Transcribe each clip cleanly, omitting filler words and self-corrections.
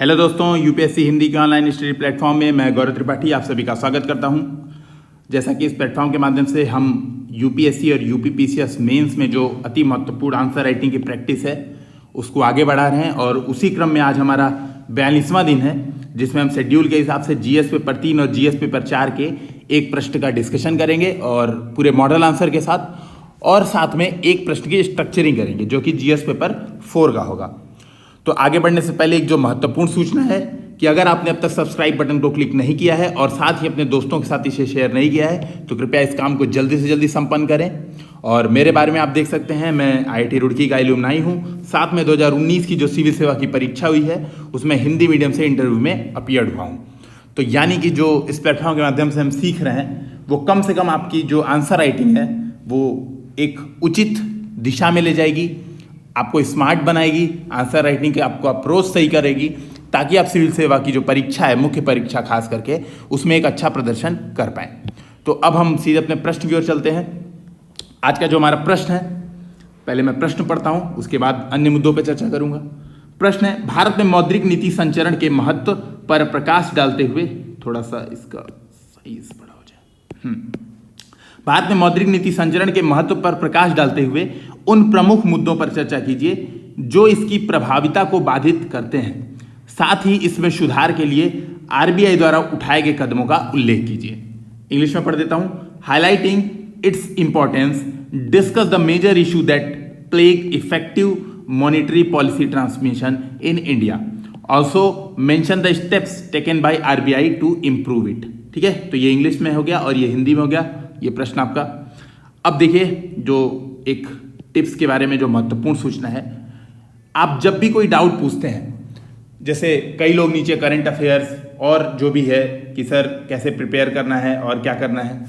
Hello दोस्तों, UPSC Hindi के online study platform में मैं गौरव त्रिपाठी आप सभी का स्वागत करता हूं। जैसा कि इस प्लेटफॉर्म के माध्यम से हम यूपीएससी और यूपीपीसीएस मेंस में जो अति महत्वपूर्ण आंसर राइटिंग की प्रैक्टिस है उसको आगे बढ़ा रहे हैं और उसी क्रम में आज हमारा 42वां दिन है, जिसमें हम शेड्यूल के हिसाब से जीएस पेपर 3 और जीएस पेपर 4 के एक प्रश्न का डिस्कशन करेंगे और पूरे मॉडल आंसर के साथ, और साथ में एक प्रश्न की स्ट्रक्चरिंग करेंगे जो कि जीएस पेपर 4 का होगा। तो आगे बढ़ने से पहले एक जो महत्वपूर्ण सूचना है कि अगर आपने अब तक सब्सक्राइब बटन को क्लिक नहीं किया है और साथ ही अपने दोस्तों के साथ इसे शेयर नहीं किया है तो कृपया इस काम को जल्दी से जल्दी संपन्न करें। और मेरे बारे में आप देख सकते हैं, मैं आईआईटी रुड़की का एलुमनाई हूँ। साथ में 2019 की जो सिविल सेवा की परीक्षा हुई है उसमें हिंदी मीडियम से इंटरव्यू में अपीयर्ड हुआ हूँ। तो यानी कि जो इस प्लेटफॉर्म के माध्यम से हम सीख रहे हैं वो कम से कम आपकी जो आंसर राइटिंग है वो एक उचित दिशा में ले जाएगी, आपको स्मार्ट बनाएगी, आंसर राइटिंग के आपको अप्रोच सही करेगी, ताकि आप सिविल सेवा की जो परीक्षा है, मुख्य परीक्षा खास करके, उसमें एक अच्छा प्रदर्शन कर पाएं। तो अब हम सीधे अपने प्रश्न की ओर चलते हैं। आज का जो हमारा प्रश्न है, पहले मैं प्रश्न पढ़ता हूं, उसके बाद अन्य मुद्दों पर चर्चा करूंगा। प्रश्न है, भारत में मौद्रिक नीति संचरण के महत्व पर प्रकाश डालते हुए, थोड़ा सा इसका साइज बड़ा हो जाए। भारत में मौद्रिक नीति संचरण के महत्व पर प्रकाश डालते हुए उन प्रमुख मुद्दों पर चर्चा कीजिए जो इसकी प्रभाविता को बाधित करते हैं, साथ ही इसमें सुधार के लिए आरबीआई द्वारा उठाए गए कदमों का उल्लेख कीजिए। इंग्लिश में पढ़ देता हूं। Highlighting its importance, discuss the major issue that plague effective monetary policy transmission in India, also mention the steps taken by RBI to improve it. ठीक है, तो ये इंग्लिश में हो गया और ये हिंदी में हो गया ये प्रश्न आपका। अब देखिए, जो एक टिप्स के बारे में जो महत्वपूर्ण सूचना है, आप जब भी कोई डाउट पूछते हैं, जैसे कई लोग नीचे करंट अफेयर्स और जो भी है कि सर कैसे प्रिपेयर करना है और क्या करना है,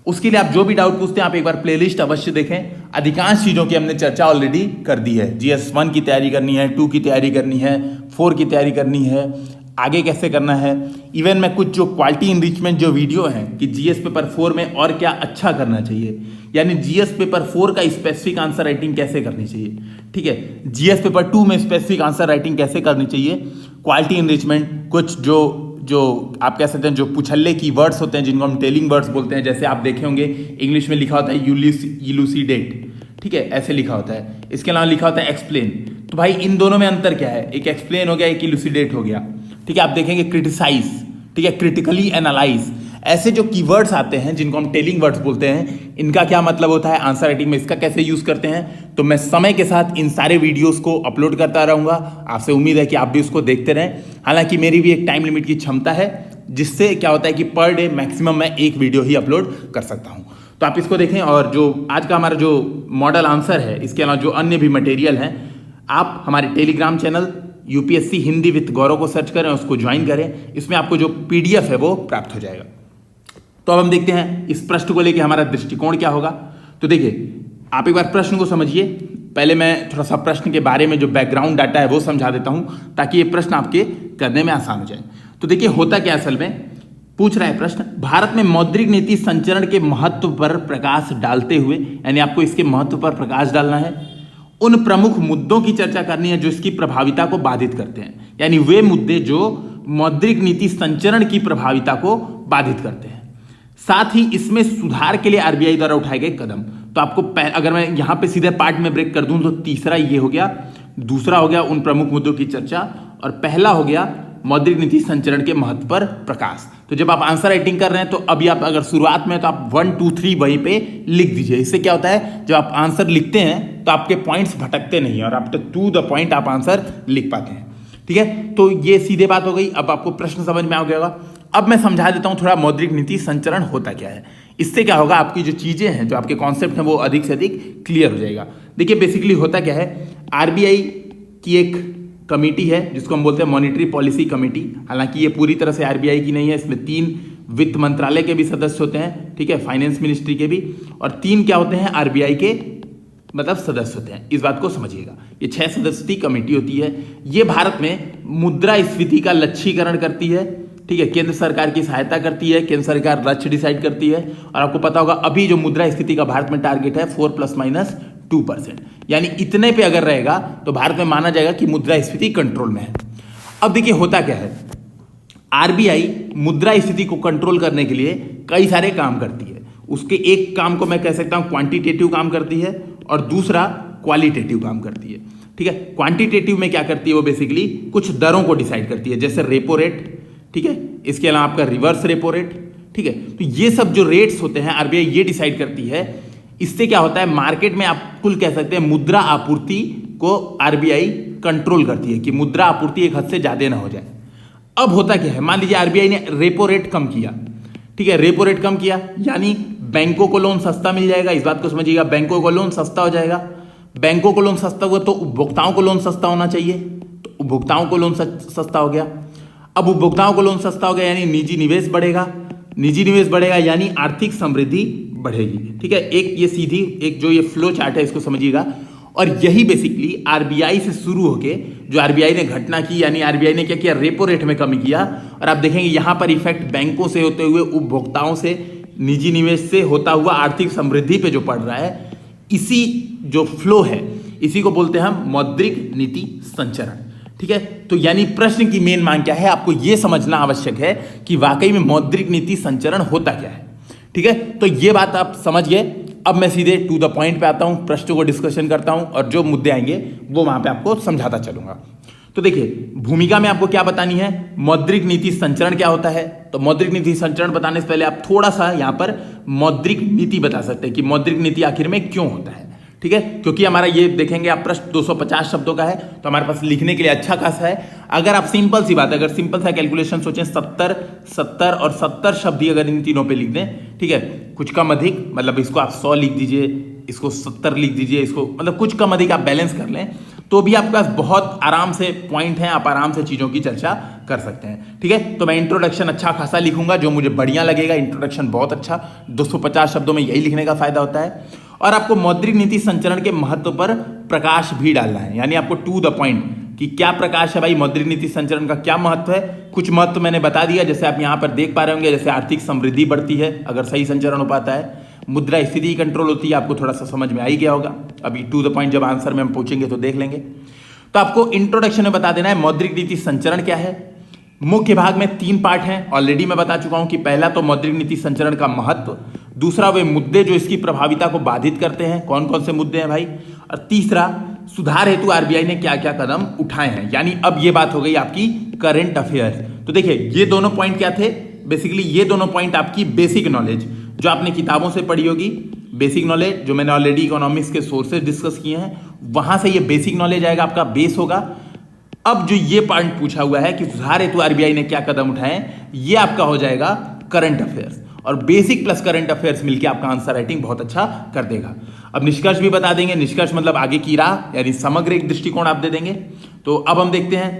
उसके लिए आप जो भी डाउट पूछते हैं आप एक बार प्लेलिस्ट अवश्य देखें। अधिकांश चीज़ों की हमने चर्चा ऑलरेडी कर दी है। जीएस 1 की तैयारी करनी है, 2 की तैयारी करनी है, 4 की तैयारी करनी है, आगे कैसे करना है। इवन मैं कुछ जो क्वालिटी इनरिचमेंट जो वीडियो हैं कि जीएस पेपर 4 में और क्या अच्छा करना चाहिए, यानी जीएस पेपर 4 का स्पेसिफिक आंसर राइटिंग कैसे करनी चाहिए, ठीक है, जीएस पेपर 2 में स्पेसिफिक आंसर राइटिंग कैसे करनी चाहिए, क्वालिटी इनरिचमेंट, कुछ जो आप कह सकते हैं जो पुछल्ले की वर्ड्स होते हैं जिनको हम टेलिंग वर्ड्स बोलते हैं, जैसे आप देखे होंगे इंग्लिश में लिखा होता है यूलुसिडेट, ठीक है, ऐसे लिखा होता है। इसके अलावा लिखा होता है एक्सप्लेन। तो भाई इन दोनों में अंतर क्या है, एक एक्सप्लेन हो गया, एक यूलुसिडेट हो गया। ठीक है, आप देखेंगे क्रिटिसाइज, ठीक है, क्रिटिकली एनालाइज, ऐसे जो कीवर्ड्स आते हैं जिनको हम टेलिंग वर्ड्स बोलते हैं, इनका क्या मतलब होता है आंसर राइटिंग में, इसका कैसे यूज करते हैं। तो मैं समय के साथ इन सारे वीडियोस को अपलोड करता रहूंगा, आपसे उम्मीद है कि आप भी उसको देखते रहें। हालांकि मेरी भी एक टाइम लिमिट की क्षमता है, जिससे क्या होता है कि पर डे मैक्सिमम मैं एक वीडियो ही अपलोड कर सकता हूं। तो आप इसको देखें। और जो आज का हमारा जो मॉडल आंसर है, इसके अलावा जो अन्य भी मटेरियल हैं, आप हमारे Telegram channel UPSC Hindi with Gaurav को सर्च करें, उसको ज्वाइन करें, इसमें आपको जो पीडीएफ है वो प्राप्त हो जाएगा। तो अब हम देखते हैं इस प्रश्न को लेकर हमारा दृष्टिकोण क्या होगा। तो देखिए, आप एक बार प्रश्न को समझिए। पहले मैं थोड़ा सा प्रश्न के बारे में जो बैकग्राउंड डाटा है वो समझा देता हूं, ताकि ये प्रश्न आपके करने में आसान हो जाए। तो देखिए, होता क्या असल में, पूछ रहा है प्रश्न, भारत में मौद्रिक नीति संचरण के महत्व पर प्रकाश डालते हुए, यानी आपको इसके महत्व पर प्रकाश डालना है, उन प्रमुख मुद्दों की चर्चा करनी है जो इसकी प्रभाविता को बाधित करते हैं, यानी वे मुद्दे जो मौद्रिक नीति संचरण की प्रभाविता को बाधित करते हैं, साथ ही इसमें सुधार के लिए आरबीआई द्वारा उठाए गए कदम। तो आपको अगर मैं यहां पे सीधे पार्ट में ब्रेक कर दूं तो तीसरा ये हो गया, दूसरा हो गया उन प्रमुख मुद्दों की चर्चा, और पहला हो गया मौद्रिक नीति संचरण के महत्व पर प्रकाश। तो जब आप आंसर राइटिंग कर रहे हैं तो अभी आप अगर शुरुआत में तो आप 1 2 3 वहीं पे लिख दीजिए। इससे क्या होता है, जब आप आंसर लिखते हैं तो आपके पॉइंट्स भटकते नहीं और आप टू द पॉइंट आप आंसर लिख पाते हैं। ठीक है, तो ये सीधे बात हो गई। अब आपको प्रश्न समझ में आ गया होगा। अब मैं समझा देता हूं थोड़ा मौद्रिक नीति संचरण होता क्या है। इससे क्या होगा, आपकी जो चीजें हैं, जो आपके कॉन्सेप्ट हैं, वो अधिक से अधिक क्लियर हो जाएगा। देखिए, बेसिकली होता क्या है, आरबीआई की एक कमेटी है जिसको हम बोलते हैं मॉनेटरी पॉलिसी कमेटी। हालांकि ये पूरी तरह से आरबीआई की नहीं है, इसमें 3 वित्त मंत्रालय के भी सदस्य होते हैं, ठीक है, फाइनेंस मिनिस्ट्री के भी, और 3 क्या होते हैं, आरबीआई के मतलब सदस्य होते हैं। इस बात को समझिएगा। ये 6 सदस्यीय कमेटी होती है। ये भारत में मुद्रास्फीति का लक्ष्यीकरण करती है, ठीक है, केंद्र सरकार की सहायता करती है, केंद्र सरकार लक्ष्य डिसाइड करती है। और आपको पता होगा अभी जो मुद्रास्फीति का भारत में टारगेट है 4 ± 2%, यानी इतने पे अगर रहेगा तो भारत में माना जाएगा कि मुद्रास्फीति कंट्रोल में है। अब देखिए होता क्या है, आरबीआई मुद्रा स्थिति को कंट्रोल करने के लिए कई सारे काम करती है। उसके एक काम को मैं कह सकता हूं क्वांटिटेटिव काम करती है और दूसरा क्वालिटेटिव काम करती है। ठीक है, क्वांटिटेटिव में क्या करती है वो बेसिकली कुछ दरों को डिसाइड करती है, जैसे रेपो रेट, ठीक है, इसके अलावा आपका रिवर्स रेपो रेट, ठीक है। तो ये सब जो रेट्स होते हैं आरबीआई ये डिसाइड करती है। इससे क्या होता है, मार्केट में आप कुल कह सकते हैं मुद्रा आपूर्ति को आरबीआई कंट्रोल करती है कि मुद्रा आपूर्ति एक हद से ज्यादा ना हो जाए। अब होता क्या है, मान लीजिए आरबीआई ने रेपो रेट कम किया, ठीक है, रेपो रेट कम किया यानी बैंकों को लोन सस्ता मिल जाएगा। इस बात को समझिएगा, बैंकों को लोन सस्ता हो जाएगा। बैंकों को लोन सस्ता हुआ तो उपभोक्ताओं को लोन सस्ता होना चाहिए, तो उपभोक्ताओं को लोन सस्ता हो गया। अब उपभोक्ताओं को लोन सस्ता हो गया यानी निजी निवेश बढ़ेगा, निजी निवेश बढ़ेगा यानी आर्थिक समृद्धि बढ़ेगी। ठीक है, एक ये सीधी एक जो ये फ्लो चार्ट है इसको समझिएगा। और यही बेसिकली आरबीआई से शुरू होके जो आरबीआई ने घटना की, यानी आरबीआई ने क्या किया, रेपो रेट में कमी किया। और आप देखेंगे यहां पर इफेक्ट बैंकों से होते हुए उपभोक्ताओं से, निजी निवेश से होता हुआ आर्थिक समृद्धि पे जो पड़ रहा है, इसी जो फ्लो है इसी को बोलते हैं हम मौद्रिक नीति संचरण। ठीक है, तो यानी प्रश्न की मेन मांग क्या है, आपको यह समझना आवश्यक है कि वाकई में मौद्रिक नीति संचरण होता क्या है। ठीक है, तो ये बात आप समझ गए। अब मैं सीधे टू द पॉइंट पे आता हूं, प्रश्न को डिस्कशन करता हूं और जो मुद्दे आएंगे वो वहां पे आपको समझाता चलूंगा। तो देखिए, भूमिका में आपको क्या बतानी है, मौद्रिक नीति संचरण क्या होता है। तो मौद्रिक नीति संचरण बताने से पहले आप थोड़ा सा यहां पर मौद्रिक नीति बता सकते हैं कि मौद्रिक नीति आखिर में क्यों होता है। ठीक है, क्योंकि हमारा ये देखेंगे आप प्रश्न 250 शब्दों का है, तो हमारे पास लिखने के लिए अच्छा खासा है। अगर आप सिंपल सी बात, अगर सिंपल सा कैलकुलेशन सोचें, 70 और 70 शब्द ही अगर इन तीनों पे लिख दें, ठीक है, कुछ कम अधिक, मतलब इसको आप 100 लिख दीजिए, इसको 70 लिख दीजिए, इसको मतलब कुछ कम अधिक आप बैलेंस कर लें, तो भी आपके पास बहुत आराम से पॉइंट है, आप आराम से चीजों की चर्चा कर सकते हैं। ठीक है, तो मैं इंट्रोडक्शन अच्छा खासा लिखूंगा जो मुझे बढ़िया लगेगा, इंट्रोडक्शन बहुत अच्छा, 250 शब्दों में यही लिखने का फायदा होता है। और आपको मौद्रिक नीति संचरण के महत्व पर प्रकाश भी डालना है, यानी आपको टू द पॉइंट कि क्या प्रकाश है भाई, मौद्रिक नीति संचरण का क्या महत्व है। कुछ महत्व मैंने बता दिया, जैसे आप यहां पर देख पा रहे होंगे, जैसे आर्थिक समृद्धि बढ़ती है अगर सही संचरण हो पाता है, मुद्रा स्थिति कंट्रोल होती है, आपको थोड़ा सा समझ में आ ही गया होगा। अभी टू द पॉइंट जब आंसर में हम पूछेंगे तो देख लेंगे। तो आपको इंट्रोडक्शन में बता देना है मौद्रिक नीति संचरण क्या है। मुख्य भाग में 3 पार्ट हैं, ऑलरेडी मैं बता चुका हूं कि पहला तो मौद्रिक नीति संचरण का महत्व, दूसरा वे मुद्दे जो इसकी प्रभाविता को बाधित करते हैं, कौन कौन से मुद्दे हैं भाई, और तीसरा सुधार हेतु आरबीआई ने क्या क्या कदम उठाए हैं। यानी अब ये बात हो गई आपकी करंट अफेयर्स। तो देखिए, ये दोनों पॉइंट क्या थे, बेसिकली ये दोनों पॉइंट आपकी बेसिक नॉलेज जो आपने किताबों से पढ़ी होगी, बेसिक नॉलेज जो मैंने ऑलरेडी इकोनॉमिक्स के सोर्सेज डिस्कस किए हैं, वहां से ये बेसिक नॉलेज आएगा, आपका बेस होगा। अब जो ये पॉइंट पूछा हुआ है कि सुधार हेतु आरबीआई ने क्या कदम उठाए, ये आपका हो जाएगा करंट अफेयर्स, और बेसिक प्लस करंट अफेयर्स मिलकर आपका आंसर राइटिंग बहुत अच्छा कर देगा। अब निष्कर्ष भी बता देंगे, निष्कर्ष मतलब आगे की राह, यानी समग्र एक दृष्टिकोण आप दे देंगे। तो अब हम देखते हैं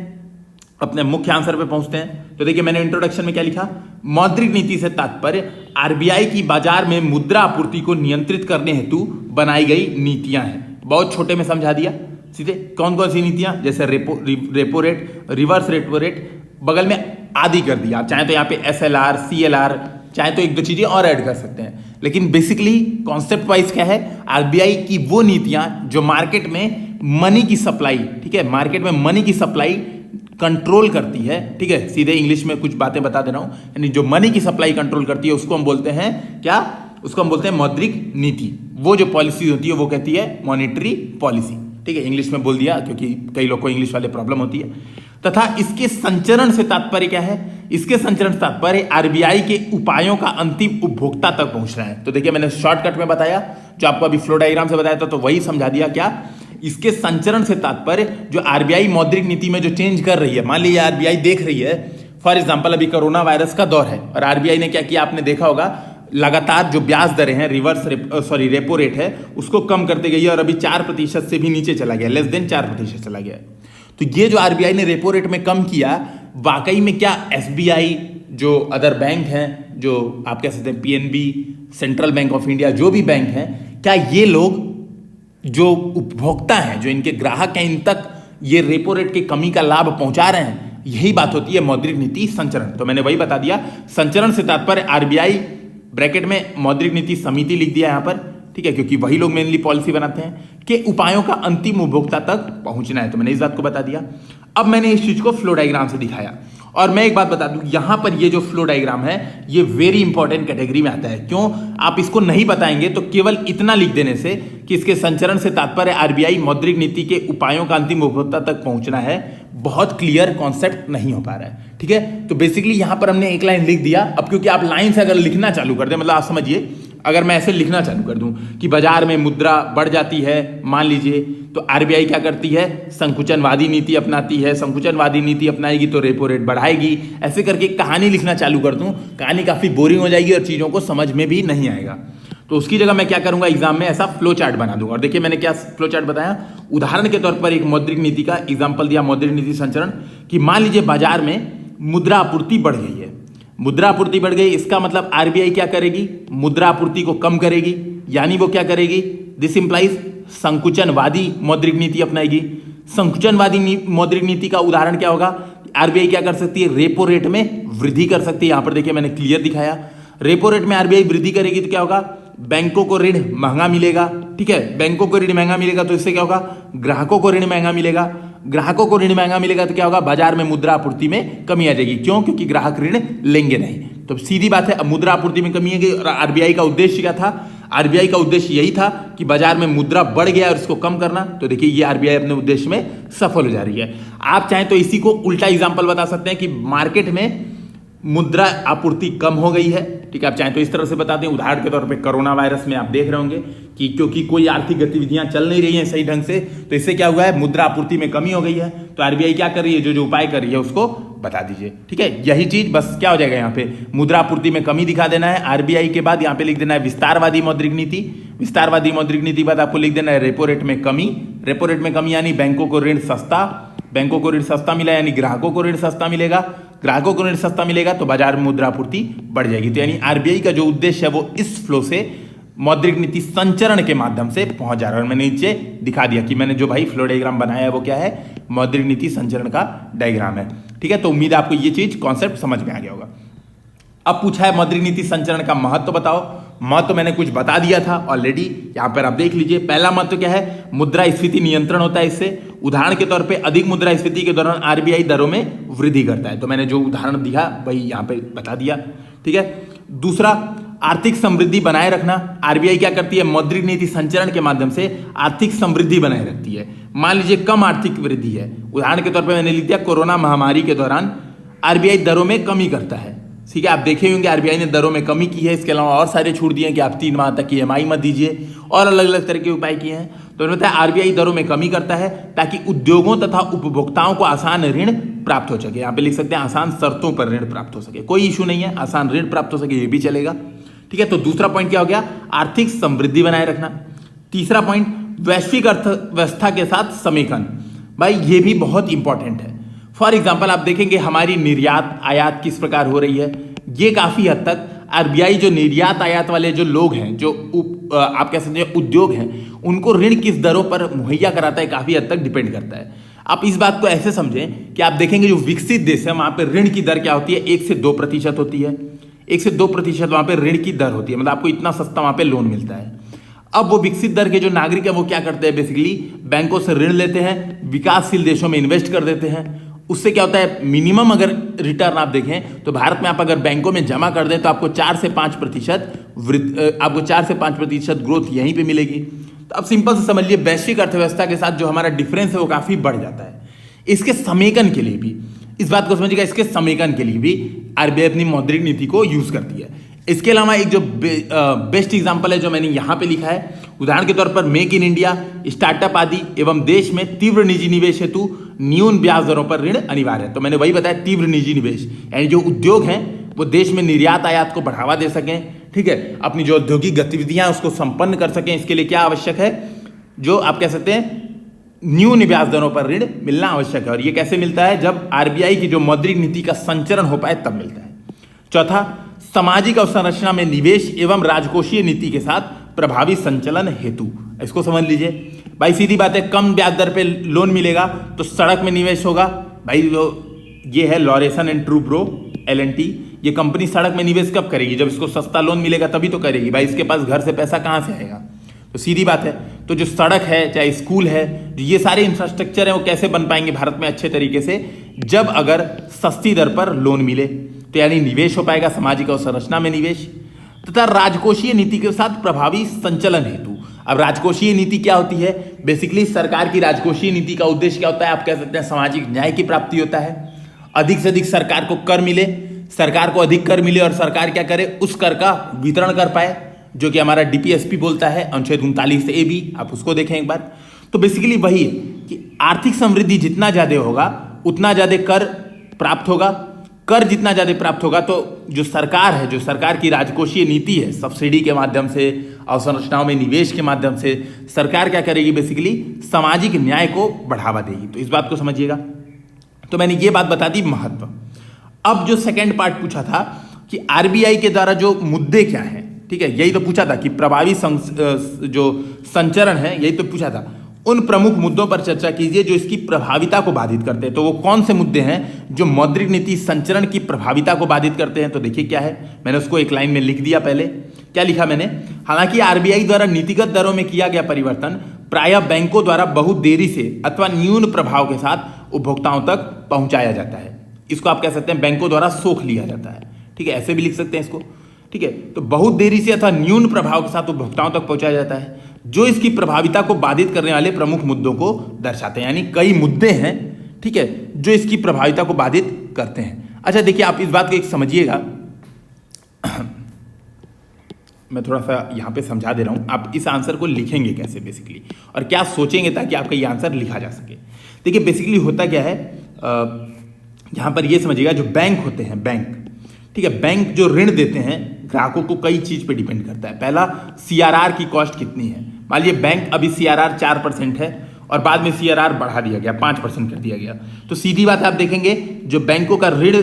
अपने मुख्य आंसर पे पहुंचते हैं। तो देखिए, मैंने इंट्रोडक्शन में क्या लिखा, मौद्रिक नीति से तात्पर्य आरबीआई की बाजार में मुद्रा आपूर्ति को नियंत्रित करने हेतु बनाई गई नीतियां हैं। बहुत छोटे में समझा दिया सीधे, कौन कौन सी नीतियां, जैसे repo rate, reverse repo rate, बगल में आदि कर दिया। आप चाहे तो यहाँ पे SLR, CLR, चाहे तो 1-2 चीजें और ऐड कर सकते हैं, लेकिन बेसिकली कॉन्सेप्ट वाइज क्या है, आरबीआई की वो नीतियां जो मार्केट में मनी की सप्लाई, ठीक है, मार्केट में मनी की सप्लाई कंट्रोल करती है। ठीक है, सीधे इंग्लिश में कुछ बातें बता दे रहा हूं, यानी जो मनी की सप्लाई कंट्रोल करती है उसको हम बोलते हैं क्या, उसको हम बोलते हैं मौद्रिक नीति। वो जो पॉलिसी होती है वो कहती है मॉनेटरी पॉलिसी। ठीक है, इंग्लिश में बोल दिया क्योंकि कई लोग को इंग्लिश वाले प्रॉब्लम होती है। तथा इसके संचरण से तात्पर्य क्या है, इसके संचरण से तात्पर्य आरबीआई के उपायों का अंतिम उपभोक्ता तक पहुंचना है। तो देखिए, मैंने शॉर्टकट में बताया, जो आपको अभी फ्लो डायग्राम से बताया था, तो वही समझा दिया। क्या, इसके संचरण से तात्पर्य जो आरबीआई मौद्रिक नीति में जो चेंज कर रही है, मान लीजिए आरबीआई देख रही है, फॉर एग्जांपल अभी कोरोना वायरस का दौर है और आरबीआई ने क्या किया, आपने देखा होगा, लगातार जो ब्याज दरें हैं, रेपो रेट है, उसको कम करते गई है और अभी 4% से भी नीचे चला गया, लेस देन 4% चला गया। तो ये जो आरबीआई ने रेपो रेट में कम किया, वाकई में क्या एसबीआई, जो अदर बैंक हैं, जो आप कह सकते हैं PNB, central bank of India, जो भी बैंक हैं, क्या ये लोग जो उपभोक्ता हैं, जो इनके ग्राहक हैं, इन तक ये रेपो रेट की कमी का लाभ पहुंचा रहे हैं? यही बात होती है मौद्रिक नीति संचरण। तो मैंने वही बता दिया, संचरण से तात्पर्य आरबीआई, ब्रैकेट में मौद्रिक नीति समिति लिख दिया यहां पर, ठीक है, क्योंकि वही लोग मेनली पॉलिसी बनाते हैं, के उपायों का अंतिम उपभोक्ता तक पहुंचना है। तो मैंने इस बात को बता दिया। अब मैंने इस चीज को फ्लो डायग्राम से दिखाया। और मैं एक बात बता दूं, यहां पर ये जो फ्लो डायग्राम है ये वेरी इंपॉर्टेंट कैटेगरी में आता है। क्यों? आप इसको नहीं बताएंगे तो केवल इतना लिख देने से कि इसके संचरण से तात्पर्य आरबीआई मौद्रिक नीति के उपायों का अंतिम उपभोक्ता तक पहुंचना है, बहुत क्लियर कॉन्सेप्ट नहीं हो पा रहा है। ठीक है, तो बेसिकली यहां पर हमने एक लाइन लिख दिया। अब क्योंकि आप लाइन से अगर लिखना चालू कर दें, मतलब आप समझिए, अगर मैं ऐसे लिखना चालू कर दूं कि बाजार में मुद्रा बढ़ जाती है, मान लीजिए, तो आरबीआई क्या करती है? संकुचनवादी नीति अपनाती है। संकुचनवादी नीति अपनाएगी तो रेपो रेट बढ़ाएगी। ऐसे करके कहानी लिखना चालू कर दूं, कहानी काफी बोरिंग हो जाएगी और चीजों को समझ में भी नहीं आएगा। तो उसकी जगह मैं क्या करूंगा, एग्जाम में ऐसा फ्लो चार्ट बना दूंगा। और देखिए मैंने क्या फ्लो चार्ट बताया, उदाहरण के तौर पर एक मौद्रिक नीति का एग्जाम्पल दिया, मौद्रिक नीति संचरण, कि मान लीजिए बाजार में मुद्रा आपूर्ति बढ़ गई है। मुद्रा आपूर्ति बढ़ गई, इसका मतलब आरबीआई क्या करेगी? मुद्रा आपूर्ति को कम करेगी, यानी वो क्या करेगी? दिस इंप्लाइज संकुचनवादी मौद्रिक नीति अपनाएगी। संकुचनवादी मौद्रिक नीति का उदाहरण क्या होगा? आरबीआई क्या कर सकती है? रेपो रेट में वृद्धि कर सकती है। यहां पर देखिए मैंने क्लियर दिखाया, रेपो रेट में आरबीआई वृद्धि करेगी तो क्या होगा? बैंकों को ऋण महंगा मिलेगा। ठीक है, बैंकों को ऋण महंगा मिलेगा तो इससे क्या होगा? ग्राहकों को ऋण महंगा मिलेगा। ग्राहकों को ऋण महंगा मिलेगा तो क्या होगा? बाजार में मुद्रा आपूर्ति में कमी आ जाएगी। क्यों? क्योंकि ग्राहक ऋण लेंगे नहीं। तो सीधी बात है, अब मुद्रा आपूर्ति में कमी आएगी। और आरबीआई का उद्देश्य क्या था? आरबीआई का उद्देश्य यही था कि बाजार में मुद्रा बढ़ गया और इसको कम करना। तो देखिए ये आरबीआई अपने उद्देश्य में सफल हो जा रही है। आप चाहें तो इसी को उल्टा एग्जाम्पल बता सकते हैं कि मार्केट में मुद्रा आपूर्ति कम हो गई है। ठीक है, आप चाहें तो इस तरह से बता दें। उदाहरण के तौर पे कोरोना वायरस में आप देख रहे होंगे कि क्योंकि कोई आर्थिक गतिविधियां चल नहीं रही हैं सही ढंग से, तो इससे क्या हुआ है? मुद्रा आपूर्ति में कमी हो गई है। तो आरबीआई क्या कर रही है? जो उपाय कर रही है उसको बता दीजिए। ठीक है, यही चीज बस क्या हो जाएगा, यहाँ पे मुद्रा आपूर्ति में कमी दिखा देना है। आरबीआई के बाद यहाँ पे लिख देना है विस्तारवादी मौद्रिक नीति। विस्तारवादी मौद्रिक नीति के बाद आपको लिख देना है रेपो रेट में कमी। रेपो रेट में कमी यानी बैंकों को ऋण सस्ता, बैंकों को ऋण सस्ता मिला यानी ग्राहकों को ऋण सस्ता मिलेगा। ग्राहकों को ऋण सस्ता मिलेगा तो बाजार में मुद्रा आपूर्ति बढ़ जाएगी। तो यानी आरबीआई का जो उद्देश्य है वो इस फ्लो से मौद्रिक नीति संचरण के माध्यम से पहुंच जा रहा है। और मैंने नीचे दिखा दिया कि मैंने जो भाई फ्लो डायग्राम बनाया है वो क्या है? मौद्रिक नीति संचरण का डायग्राम है। ठीक है, तो उम्मीद है आपको ये चीज कॉन्सेप्ट समझ में आ गया होगा। अब पूछा है मौद्रिक नीति संचरण का महत्व बताओ। महत्व मैंने कुछ बता दिया था ऑलरेडी, यहां पर आप देख लीजिए। पहला महत्व क्या है? मुद्रास्फीति नियंत्रण होता है इससे। उदाहरण के तौर पे अधिक मुद्रास्फीति के दौरान आरबीआई दरों में वृद्धि करता है। तो मैंने जो उदाहरण दिया वही यहां पे बता दिया। ठीक है, दूसरा आर्थिक समृद्धि बनाए रखना। आरबीआई क्या करती है? मौद्रिक नीति संचरण के माध्यम से आर्थिक समृद्धि बनाए रखती है। मान लीजिए कम आर्थिक वृद्धि है, उदाहरण के तौर पर मैंने लिख दिया कोरोना महामारी के दौरान आरबीआई दरों में कमी करता है। ठीक है, आप देखे होंगे आरबीआई ने दरों में कमी की है। इसके अलावा और सारे छूट दिए हैं कि आप 3 माह तक की ईएमआई मत दीजिए, और अलग अलग तरह के उपाय किए हैं। तो उन्होंने बताया आरबीआई दरों में कमी करता है ताकि उद्योगों तथा उपभोक्ताओं को आसान ऋण प्राप्त हो सके। यहाँ पे लिख सकते हैं आसान शर्तों पर ऋण प्राप्त हो सके, कोई इशू नहीं है, आसान ऋण प्राप्त हो सके ये भी चलेगा। ठीक है, तो दूसरा पॉइंट क्या हो गया? आर्थिक समृद्धि बनाए रखना। तीसरा पॉइंट वैश्विक अर्थव्यवस्था के साथ समेकन। भाई ये भी बहुत इंपॉर्टेंट है। फॉर एग्जाम्पल आप देखेंगे हमारी निर्यात आयात किस प्रकार हो रही है। ये काफी हद तक आरबीआई जो निर्यात आयात वाले जो लोग हैं, जो आप कह सकते हैं उद्योग हैं, उनको ऋण किस दरों पर मुहैया कराता है काफी हद तक डिपेंड करता है। आप इस बात को ऐसे समझें कि आप देखेंगे जो विकसित देश है वहां पे ऋण की दर क्या होती है? 1 से 2% होती है। 1 से 2% वहां पे ऋण की दर होती है, मतलब आपको इतना सस्ता वहां पे लोन मिलता है। अब वो विकसित दर के जो नागरिक है वो क्या करते हैं? बेसिकली बैंकों से ऋण लेते हैं, विकासशील देशों में इन्वेस्ट कर देते हैं। उससे क्या होता है? मिनिमम अगर रिटर्न आप देखें तो भारत में आप अगर बैंकों में जमा कर दें तो आपको 4 से 5% ग्रोथ यहीं पे मिलेगी। तो अब सिंपल से समझिए वैश्विक अर्थव्यवस्था के साथ जो हमारा डिफरेंस है वो काफी बढ़ जाता है। इसके समेकन के लिए भी इस बात को समझिएगा, इसके समेकन के लिए भी आरबीआई अपनी मौद्रिक नीति को यूज करती है। इसके अलावा एक जो बेस्ट एग्जांपल है जो मैंने यहां पे लिखा है, उदाहरण के तौर पर मेक इन इंडिया, स्टार्टअप आदि एवं देश में तीव्र निजी निवेश हेतु न्यून ब्याज दरों पर ऋण अनिवार्य है। तो मैंने वही बताया, तीव्र निजी निवेश यानी जो उद्योग हैं वो देश में निर्यात आयात को बढ़ावा दे सकें। ठीक है, अपनी जो औद्योगिक गतिविधियां उसको संपन्न कर सकें। इसके लिए क्या आवश्यक है? जो आप कह सकते हैं न्यून ब्याज दरों पर ऋण मिलना आवश्यक है। और ये कैसे मिलता है? जब आरबीआई की जो मौद्रिक नीति का संचरण हो पाए तब मिलता है। चौथा, सामाजिक अवसंरचना में निवेश एवं राजकोषीय नीति के साथ प्रभावी संचलन हेतु। इसको समझ लीजिए भाई, सीधी बात है, कम ब्याज दर पे लोन मिलेगा तो सड़क में निवेश होगा। भाई ये है लॉरेसन एंड ट्रूब्रो L&T, ये कंपनी सड़क में निवेश कब करेगी? जब इसको सस्ता लोन मिलेगा तभी तो करेगी। भाई इसके पास घर से पैसा कहां से आएगा? तो सीधी बात है, तो जो सड़क है, चाहे स्कूल है, ये सारे इंफ्रास्ट्रक्चर है, वो कैसे बन पाएंगे भारत में अच्छे तरीके से, जब अगर सस्ती दर पर लोन मिले। तो यानी निवेश हो पाएगा, सामाजिक अवसंरचना में निवेश, तथा राजकोषीय नीति के साथ प्रभावी संचालन हेतु। अब राजकोषीय नीति क्या होती है? बेसिकली सरकार की राजकोषीय नीति का उद्देश्य क्या होता है? आप कह सकते हैं सामाजिक न्याय की प्राप्ति होता है। अधिक से अधिक सरकार को कर मिले, सरकार को अधिक कर मिले और सरकार क्या करे, उस कर का वितरण कर पाए, जो कि हमारा डीपीएसपी बोलता है, अनुच्छेद 39 ए बी, आप उसको देखें एक बार। तो बेसिकली वही है कि आर्थिक समृद्धि जितना ज्यादा होगा उतना ज्यादा कर प्राप्त होगा। कर जितना ज्यादा प्राप्त होगा तो जो सरकार है, जो सरकार की राजकोषीय नीति है, सब्सिडी के माध्यम से, अवसंरचनाओं में निवेश के माध्यम से सरकार क्या करेगी, बेसिकली सामाजिक न्याय को बढ़ावा देगी। तो इस बात को समझिएगा। तो मैंने ये बात बता दी महत्व। अब जो सेकंड पार्ट पूछा था कि आरबीआई के द्वारा जो मुद्दे क्या हैं, ठीक है, यही तो पूछा था कि प्रभावी जो संचरण है, यही तो पूछा था। उन प्रमुख मुद्दों पर चर्चा कीजिए जो इसकी प्रभाविता को बाधित करते हैं। तो वो कौन से मुद्दे हैं जो मौद्रिक नीति संचरण की प्रभाविता को बाधित करते हैं? तो देखिए क्या है, मैंने उसको एक लाइन में लिख दिया। पहले क्या लिखा मैंने? हालांकि आरबीआई द्वारा नीतिगत दरों में किया गया परिवर्तन प्रायः बैंकों द्वारा बहुत देरी से अथवा न्यून प्रभाव के साथ उपभोक्ताओं तक पहुंचाया जाता है। इसको आप कह सकते हैं बैंकों द्वारा सोख लिया जाता है, ठीक है, ऐसे भी लिख सकते हैं इसको, ठीक है। तो बहुत देरी से अथवा न्यून प्रभाव के साथ उपभोक्ताओं तक पहुंचाया जाता है, जो इसकी प्रभाविता को बाधित करने वाले प्रमुख मुद्दों को दर्शाते हैं। यानी कई मुद्दे हैं, ठीक है, जो इसकी प्रभाविता को बाधित करते हैं। अच्छा देखिए, आप इस बात को एक समझिएगा, मैं थोड़ा सा यहाँ पे समझा दे रहा हूँ। आप इस आंसर को लिखेंगे कैसे बेसिकली, और क्या सोचेंगे ताकि आपका ये आंसर लिखा जा सके। देखिए बेसिकली होता क्या है, यहाँ पर ये समझिएगा, जो बैंक होते हैं, बैंक, ठीक है, बैंक जो ऋण देते हैं ग्राहकों को, कई चीज पे डिपेंड करता है। पहला, सीआरआर की कॉस्ट कितनी है। मान लीजिए बैंक अभी सीआरआर 4% है और बाद में सीआरआर बढ़ा दिया गया, 5% कर दिया गया, तो सीधी बात है, आप देखेंगे जो बैंकों का ऋण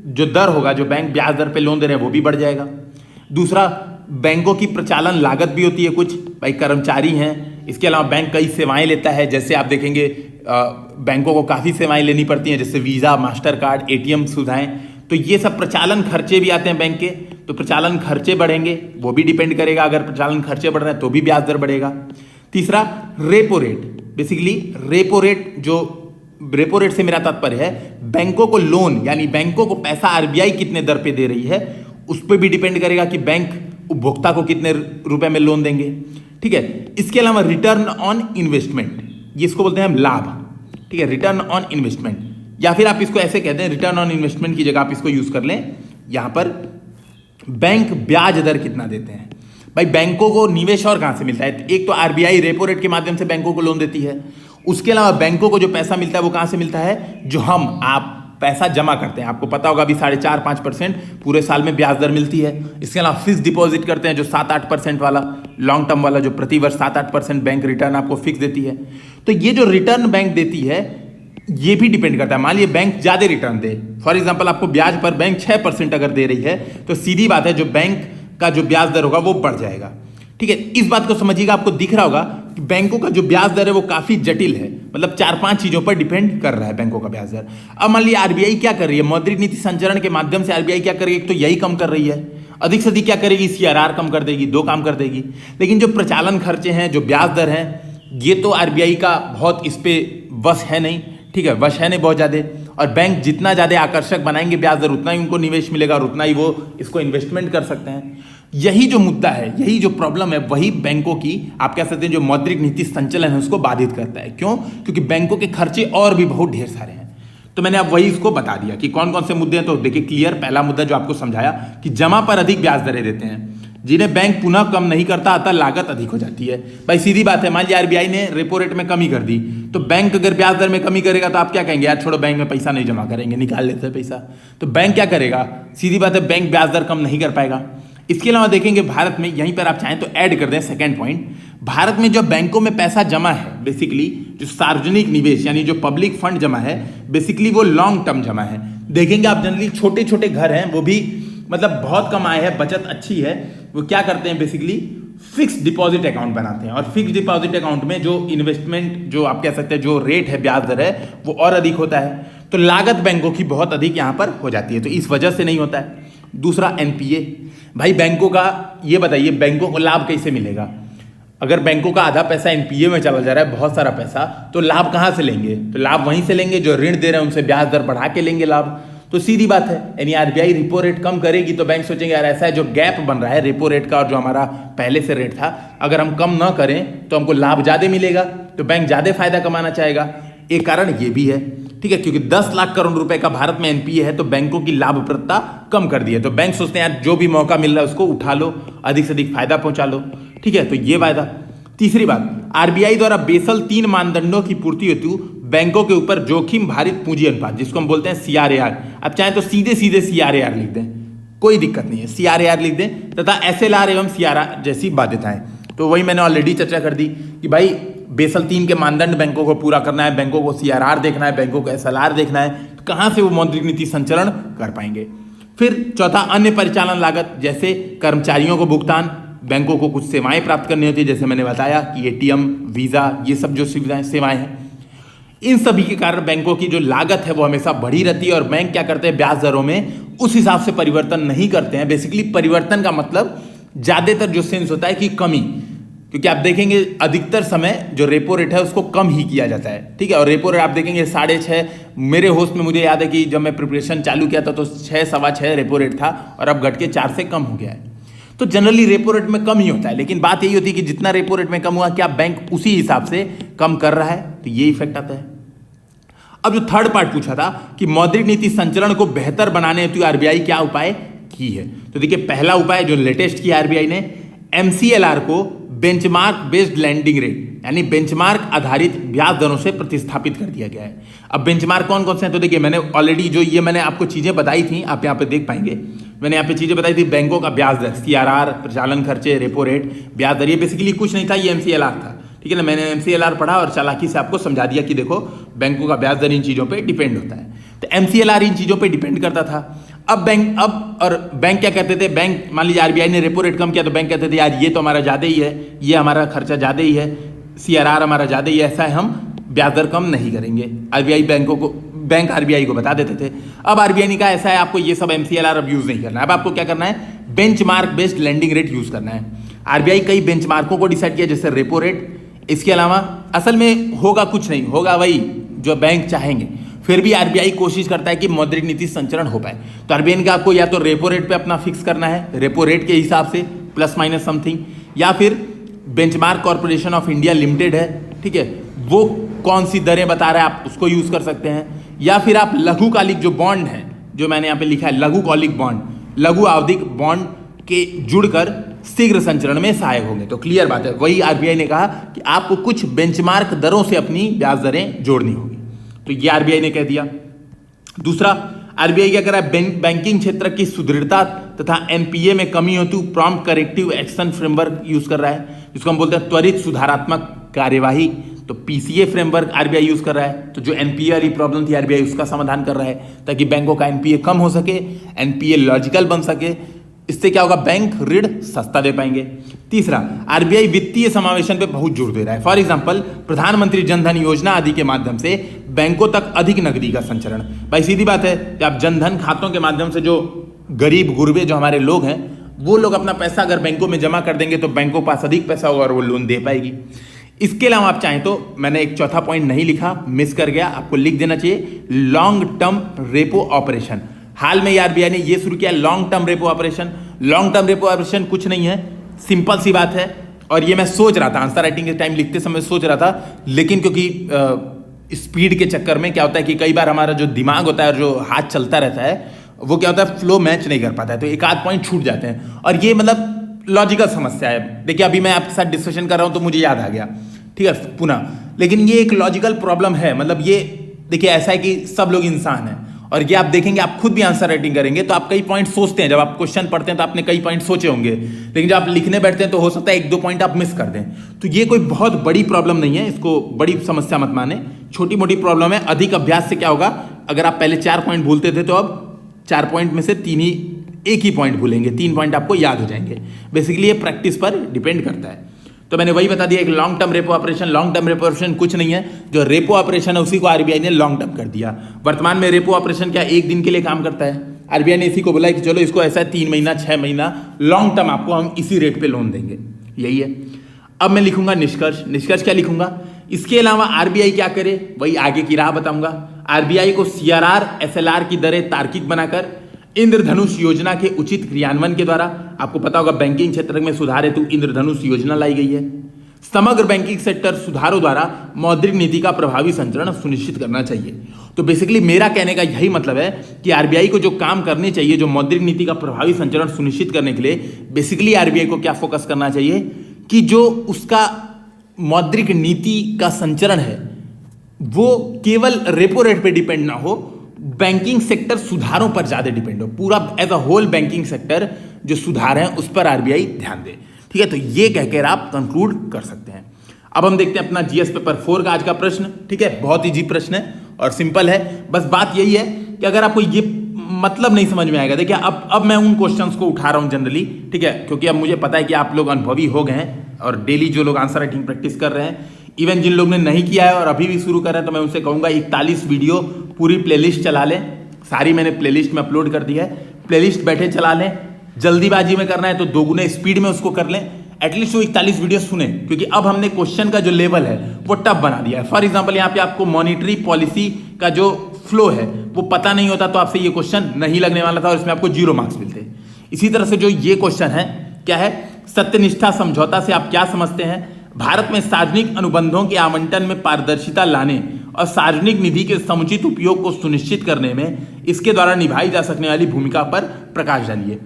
जो दर होगा, जो बैंक ब्याज दर पे लोन दे रहे हैं, वो भी बढ़ जाएगा। दूसरा, बैंकों की प्रचालन लागत भी होती है कुछ, भाई कर्मचारी हैं, इसके अलावा बैंक कई सेवाएं लेता है। जैसे आप देखेंगे बैंकों को काफ़ी सेवाएं लेनी पड़ती हैं, जैसे वीज़ा, मास्टर कार्ड, एटीएम सुविधाएं, तो ये सब प्रचालन खर्चे भी आते हैं बैंक के। तो प्रचालन खर्चे बढ़ेंगे, वो भी डिपेंड करेगा, अगर प्रचालन खर्चे बढ़ रहे हैं तो भी ब्याज दर बढ़ेगा। तीसरा, repo rate, basically repo rate, जो रेपो रेट से मेरा तात्पर्य है बैंकों को लोन, यानी बैंकों को पैसा आरबीआई कितने दर पे दे रही है, उस पर भी डिपेंड करेगा कि बैंक उपभोक्ता को कितने रुपए में लोन देंगे, ठीक है। इसके अलावा रिटर्न ऑन इन्वेस्टमेंट, जिसको बोलते हैं हम लाभ, ठीक है, रिटर्न ऑन इन्वेस्टमेंट, या फिर आप इसको ऐसे कहते हैं, रिटर्न ऑन इन्वेस्टमेंट की जगह आप इसको यूज कर लें, यहां पर बैंक ब्याज दर कितना देते हैं। भाई बैंकों को निवेश और कहां से मिलता है? एक तो आरबीआई रेपो रेट के माध्यम से बैंकों को लोन देती है, उसके अलावा बैंकों को जो पैसा मिलता है वो कहां से मिलता है? जो हम आप पैसा जमा करते हैं। आपको पता होगा अभी 4.5-5% पूरे साल में ब्याज दर मिलती है। इसके अलावा फिक्स डिपॉजिट करते हैं, जो 7-8% वाला, लॉन्ग टर्म वाला, जो प्रति वर्ष 7-8% बैंक रिटर्न आपको फिक्स देती है। तो ये जो रिटर्न बैंक देती है, ये भी डिपेंड करता है। मान लीजिए बैंक ज्यादा रिटर्न दे, फॉर एग्जांपल आपको ब्याज पर बैंक 6% अगर दे रही है, तो सीधी बात है जो बैंक का जो ब्याज दर होगा वो बढ़ जाएगा, ठीक है। इस बात को समझिएगा, आपको दिख रहा होगा कि बैंकों का जो ब्याज दर है वो काफी जटिल है, मतलब 4-5 चीजों पर डिपेंड कर रहा है बैंकों का ब्याज दर। अब मान लीजिए आरबीआई क्या कर रही है, मौद्रिक नीति संचरण के माध्यम से आरबीआई क्या करेगी, एक तो यही कम कर रही है, अधिक से अधिक क्या करेगी, सीआरआर कम कर देगी, 2 काम कर देगी। लेकिन जो प्रचालन खर्चे हैं, जो ब्याज दर है, ये तो आरबीआई का बहुत इस पे वश है नहीं, ठीक है, वश है नहीं बहुत ज्यादा। और बैंक जितना ज्यादा आकर्षक बनाएंगे ब्याज दर, उतना ही उनको निवेश मिलेगा और उतना ही वो इसको इन्वेस्टमेंट कर सकते हैं। यही जो मुद्दा है, यही जो प्रॉब्लम है, वही बैंकों की आप कह सकते हैं जो मौद्रिक नीति संचालन है उसको बाधित करता है। क्यों? क्योंकि बैंकों के खर्चे और भी बहुत ढेर सारे हैं। तो मैंने अब वही इसको बता दिया कि कौन कौन से मुद्दे हैं। तो देखिए क्लियर, पहला मुद्दा जो आपको समझाया कि जमा पर अधिक ब्याज दरें देते हैं, जिन्हें बैंक पुनः कम नहीं करता, अतः लागत अधिक हो जाती है। भाई सीधी बात है, मान लीजिए आरबीआई ने रेपो रेट में कमी कर दी, तो बैंक अगर ब्याज दर में कमी करेगा तो आप क्या कहेंगे, यार छोड़ो बैंक में पैसा नहीं जमा करेंगे, निकाल लेते हैं पैसा। तो बैंक क्या करेगा, सीधी बात है बैंक ब्याज दर कम नहीं कर पाएगा। इसके अलावा देखेंगे भारत में, यहीं पर आप चाहें तो ऐड कर दें सेकंड पॉइंट, भारत में जो बैंकों में पैसा जमा है, बेसिकली जो सार्वजनिक निवेश यानी जो पब्लिक फंड जमा है, बेसिकली वो लॉन्ग टर्म जमा है। देखेंगे आप जनरली छोटे छोटे घर हैं, वो भी मतलब बहुत कम आय है, बचत अच्छी है, वो क्या करते हैं बेसिकली फिक्स डिपॉजिट अकाउंट बनाते हैं। और फिक्स डिपॉजिट अकाउंट में जो इन्वेस्टमेंट, जो आप कह सकते हैं जो रेट है, ब्याज दर है, वो और अधिक होता है। तो लागत बैंकों की बहुत अधिक यहां पर हो जाती है, तो इस वजह से नहीं होता है। दूसरा एनपीए, भाई बैंकों का ये बताइए बैंकों को लाभ कैसे मिलेगा। अगर बैंकों का आधा पैसा एनपीए में चला जा रहा है, बहुत सारा पैसा, तो लाभ कहाँ से लेंगे? तो लाभ वहीं से लेंगे जो ऋण दे रहे हैं उनसे ब्याज दर बढ़ा के लेंगे लाभ। तो सीधी बात है, यानी आरबीआई रेपो रेट कम करेगी तो बैंक सोचेंगे यार ऐसा है जो गैप बन रहा है रेपो रेट का और जो हमारा पहले से रेट था, अगर हम कम ना करें तो हमको लाभ ज्यादा मिलेगा, तो बैंक ज्यादा फायदा कमाना चाहेगा। एक कारण ये भी है, ठीक है, क्योंकि 10 लाख करोड़ रुपए का भारत में एनपीए है तो बैंकों की लाभप्रदता कम कर दी है। तो बैंक सोचते हैं यार जो भी मौका मिल रहा है उसको उठा लो, अधिक से अधिक फायदा पहुंचा लो, ठीक है, तो ये वायदा। तीसरी बात, आरबीआई द्वारा बेसल 3 मानदंडों की पूर्ति हेतु बैंकों के ऊपर जोखिम भारित पूंजी अनुपात, जिसको हम बोलते हैं सीआरएआर, आप चाहें तो सीधे सीधे सीआरएआर लिख दें, कोई दिक्कत नहीं है, सीआरएआर लिख दें, तथा एसएलआर एवं सीआरआर जैसी बाध्यताएं। तो वही मैंने ऑलरेडी चर्चा कर दी कि भाई बेसल 3 के मानदंड बैंकों को पूरा करना है, बैंकों को सीआरआर देखना है, बैंकों को एसएलआर देखना है, तो कहां से वो मौद्रिक नीति संचलन कर पाएंगे। फिर चौथा, अन्य परिचालन लागत, जैसे कर्मचारियों को भुगतान, बैंकों को कुछ सेवाएं प्राप्त करनी होती है, जैसे मैंने बताया कि एटीएम, वीजा, ये सब जो सुविधाएं सेवाएं हैं, इन सभी के कारण बैंकों की जो लागत है वो हमेशा बढ़ी रहती है। और बैंक क्या करते हैं, ब्याज दरों में उस हिसाब से परिवर्तन नहीं करते हैं। बेसिकली परिवर्तन का मतलब ज्यादातर जो सेंस होता है कि कमी, क्योंकि आप देखेंगे अधिकतर समय जो रेपो रेट है उसको कम ही किया जाता है, ठीक है। और रेपो रेट आप देखेंगे 6.5, मेरे होश में मुझे याद है कि जब मैं प्रिपरेशन चालू किया था तो 6, 6.25 रेपो रेट था और अब घट के 4 से कम हो गया है। तो जनरली रेपो रेट में कम ही होता है, लेकिन बात यही होती है कि जितना रेपो रेट में कम हुआ क्या बैंक उसी हिसाब से कम कर रहा है, तो ये इफेक्ट आता है। अब जो थर्ड पार्ट पूछा था कि मौद्रिक नीति संचलन को बेहतर बनाने हेतु आरबीआई क्या उपाय की है, तो देखिए पहला उपाय जो लेटेस्ट किया आरबीआई ने, एमसीएलआर को बेंचमार्क बेस्ड लैंडिंग रेट यानी बेंचमार्क आधारित ब्याज दरों से प्रतिस्थापित कर दिया गया है। अब बेंचमार्क कौन कौन से हैं, तो देखिए मैंने ऑलरेडी जो ये मैंने आपको चीजें बताई थी, आप यहाँ पे देख पाएंगे, मैंने यहाँ पे चीजें बताई थी, बैंकों का ब्याज दर, सीआरआर, प्रचालन खर्चे, रेपो रेट, ब्याज दर, ये बेसिकली कुछ नहीं था, ये एमसीएलआर था, ठीक है ना। मैंने एमसीएलआर पढ़ा और चालाकी से आपको समझा दिया कि देखो बैंकों का ब्याज दर इन चीजों पे डिपेंड होता है, तो एमसीएलआर इन चीजों पे डिपेंड करता था। अब बैंक क्या कहते थे, बैंक मान लीजिए आरबीआई ने रेपो रेट कम किया तो बैंक कहते थे यार ये तो हमारा ज्यादा ही है, ये हमारा खर्चा ज्यादा ही है, सीआरआर हमारा ज्यादा ही है, ऐसा है, हम ब्याज दर कम नहीं करेंगे। बैंक आरबीआई को बता देते थे। अब आरबीआई ने कहा ऐसा है, आपको ये सब एमसीएलआर अब यूज नहीं करना है, अब आपको क्या करना है, benchmark based landing rate use करना है। आरबीआई कई बेंचमार्कों को डिसाइड किया, जैसे रेपो रेट। इसके अलावा असल में होगा कुछ नहीं, होगा वही जो बैंक चाहेंगे, फिर भी आरबीआई कोशिश करता है कि मौद्रिक नीति संचलन हो पाए। तो आरबीआई ने आपको या तो रेपो रेट पे अपना फिक्स करना है, रेपो रेट के हिसाब से प्लस माइनस समथिंग, या फिर benchmark corporation of India limited है, ठीक है, वो कौन सी दरें बता रहा है आप उसको यूज कर सकते हैं, या फिर आप लघुकालिक जो बॉन्ड है, जो मैंने यहाँ पे लिखा है लघुकालिक बॉन्ड, लघु अवधिक बॉन्ड के जुड़कर शीघ्र संचरण में सहायक होंगे। तो क्लियर बात है, वही आरबीआई ने कहा कि आपको कुछ बेंचमार्क दरों से अपनी ब्याज दरें जोड़नी होगी, तो ये आरबीआई ने कह दिया। दूसरा, आरबीआई क्या कर रहा है, बैंकिंग क्षेत्र की सुदृढ़ता तथा एनपीए में कमी हेतु prompt corrective action framework use कर रहा है, जिसको हम बोलते हैं त्वरित सुधारात्मक कार्यवाही। तो पीसीए फ्रेमवर्क आरबीआई यूज कर रहा है, तो जो एनपीए वाली प्रॉब्लम थी आरबीआई उसका समाधान कर रहा है, ताकि बैंकों का एनपीए कम हो सके, एनपीए लॉजिकल बन सके, इससे क्या होगा, बैंक ऋण सस्ता दे पाएंगे। तीसरा, आरबीआई वित्तीय समावेशन पे बहुत जोर दे रहा है। फॉर एग्जांपल प्रधानमंत्री जनधन योजना आदि के माध्यम से बैंकों तक अधिक नकदी का संचरण। भाई सीधी बात है कि आप जनधन खातों के माध्यम से जो गरीब गुरबे जो हमारे लोग हैं, वो लोग अपना पैसा अगर बैंकों में जमा कर देंगे तो बैंकों के पास अधिक पैसा होगा और वो लोन दे पाएगी। इसके अलावा आप चाहें तो, मैंने एक चौथा पॉइंट नहीं लिखा, मिस कर गया, आपको लिख देना चाहिए, लॉन्ग टर्म रेपो ऑपरेशन। हाल में आरबीआई ने ये शुरू किया long term repo operation. Long term repo operation कुछ नहीं है, सिंपल सी बात है, और ये मैं सोच रहा था आंसर राइटिंग के टाइम लिखते समय सोच रहा था, लेकिन क्योंकि स्पीड के चक्कर में क्या होता है कि कई बार हमारा जो दिमाग होता है और जो हाथ चलता रहता है वो क्या होता है, फ्लो मैच नहीं कर पाता है, तो एक आध पॉइंट छूट जाते हैं, और ये मतलब लॉजिकल समस्या है। देखिए अभी मैं आपके साथ डिस्कशन कर रहा हूं तो मुझे याद आ गया, ठीक है, पुनः, लेकिन ये एक लॉजिकल प्रॉब्लम है। मतलब ये देखिए ऐसा है कि सब लोग इंसान हैं, और ये आप देखेंगे, आप खुद भी आंसर राइटिंग करेंगे तो आप कई पॉइंट सोचते हैं, जब आप क्वेश्चन पढ़ते हैं तो आपने कई पॉइंट सोचे होंगे, लेकिन जब आप लिखने बैठते हैं तो हो सकता है 1-2 पॉइंट आप मिस कर दें। तो ये कोई बहुत बड़ी प्रॉब्लम नहीं है, इसको बड़ी समस्या मत माने, छोटी मोटी प्रॉब्लम है। अधिक अभ्यास से क्या होगा, अगर आप पहले 4 पॉइंट भूलते थे तो अब 4 पॉइंट में से 3 ही, एक ही पॉइंट भूलेंगे, 3 पॉइंट आपको याद हो जाएंगे। बेसिकली ये प्रैक्टिस पर डिपेंड करता है। तो मैंने वही बता दिया, एक long term repo operation. Long term repo operation कुछ नहीं है, जो रेपो ऑपरेशन है उसी को आरबीआई ने लॉन्ग टर्म कर दिया। वर्तमान में रेपो ऑपरेशन क्या 1 दिन के लिए काम करता है, आरबीआई ने इसी को बोला कि चलो इसको ऐसा 3 महीना 6 महीना लॉन्ग टर्म आपको हम इसी रेट पे लोन देंगे, यही है। अब मैं लिखूंगा निष्कर्ष। निष्कर्ष क्या लिखूंगा? इसके अलावा आरबीआई क्या करे वही आगे की राह बताऊंगा। आरबीआई को सीआरआर एसएलआर की दरें तार्किक बनाकर इंद्रधनुष योजना के उचित क्रियान्वयन के द्वारा, आपको पता होगा बैंकिंग क्षेत्र में सुधार हेतु इंद्रधनुष योजना लाई गई है। समग्र बैंकिंग सेक्टर सुधारों द्वारा मौद्रिक नीति का प्रभावी संचरण सुनिश्चित करना चाहिए। तो बेसिकली मेरा कहने का यही मतलब है कि आरबीआई को जो काम करने चाहिए, जो मौद्रिक नीति का प्रभावी संचरण सुनिश्चित करने के लिए बेसिकली आरबीआई को क्या फोकस करना चाहिए कि जो उसका मौद्रिक नीति का संचरण है वो केवल रेपो रेट पे डिपेंड ना हो, बैंकिंग सेक्टर सुधारों पर ज्यादा डिपेंड हो। पूरा as a whole banking sector जो सुधार है उस पर आरबीआई ध्यान दे। ठीक है, तो ये कहकर आप कंक्लूड कर सकते हैं। अब हम देखते हैं अपना जीएस पेपर 4 का आज का प्रश्न। ठीक है, बहुत इजी प्रश्न है और सिंपल है। बस बात यही है कि अगर आपको ये मतलब नहीं समझ में आएगा, देखिए अब मैं उन क्वेश्चंस को उठा रहा हूं जनरली, ठीक है, क्योंकि अब मुझे पता है कि आप लोग अनुभवी हो गए हैं और डेली जो लोग आंसर राइटिंग प्रैक्टिस कर रहे हैं, इवन जिन लोग ने नहीं किया है और अभी भी शुरू कर रहे हैं, तो मैं उनसे कहूंगा 41 वीडियो पूरी प्लेलिस्ट चला लें। सारी मैंने प्लेलिस्ट में अपलोड कर दी है, प्लेलिस्ट बैठे चला लें। जल्दीबाजी में करना है तो दोगुने स्पीड में उसको कर लें, एटलीस्ट वो 41 वीडियो सुने, क्योंकि अब हमने क्वेश्चन का जो लेवल है वो टफ बना दिया है। फॉर एग्जाम्पल यहाँ पे आपको मॉनिटरी पॉलिसी का जो फ्लो है वो पता नहीं होता तो आपसे ये क्वेश्चन नहीं लगने वाला था और इसमें आपको 0 मार्क्स मिलते। इसी तरह से जो ये क्वेश्चन है क्या है, सत्यनिष्ठा समझौता से आप क्या समझते हैं? भारत में सार्वजनिक अनुबंधों के आवंटन में पारदर्शिता लाने और सार्वजनिक निधि के समुचित उपयोग को सुनिश्चित करने में इसके द्वारा निभाई जा सकने वाली भूमिका पर प्रकाश डालिए।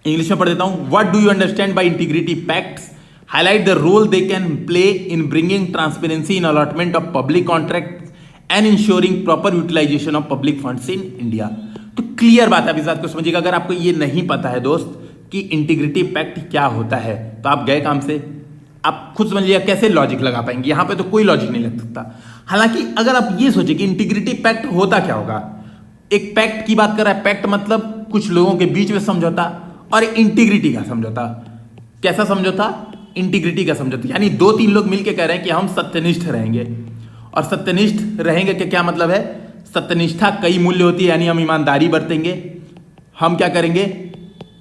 इंग्लिश में पढ़ देता हूं। What do you understand by integrity pacts? Highlight the role they can play in bringing transparency in allotment of public contract and ensuring proper utilisation of public funds in India. तो clear बात है, आप इस बात को समझिएगा। अगर आपको ये नहीं पता है दोस्त कि इंटीग्रिटी पैक्ट क्या होता है तो आप गए काम से। आप खुद समझिएगा कैसे लॉजिक लगा पाएंगे, यहां पे तो कोई लॉजिक नहीं लग सकता। हालांकि अगर आप ये सोचे कि इंटीग्रिटी पैक्ट होता क्या होगा, एक पैक्ट की बात कर रहा है, पैक्ट मतलब कुछ लोगों के बीच में समझौता, और इंटीग्रिटी का समझौता। कैसा समझौता? इंटीग्रिटी का समझौता, यानी 2-3 लोग मिलकर कह रहे हैं कि हम सत्यनिष्ठ रहेंगे। और सत्यनिष्ठ रहेंगे कि क्या मतलब है? सत्यनिष्ठा कई मूल्य होती है, यानी हम ईमानदारी बरतेंगे, हम क्या करेंगे,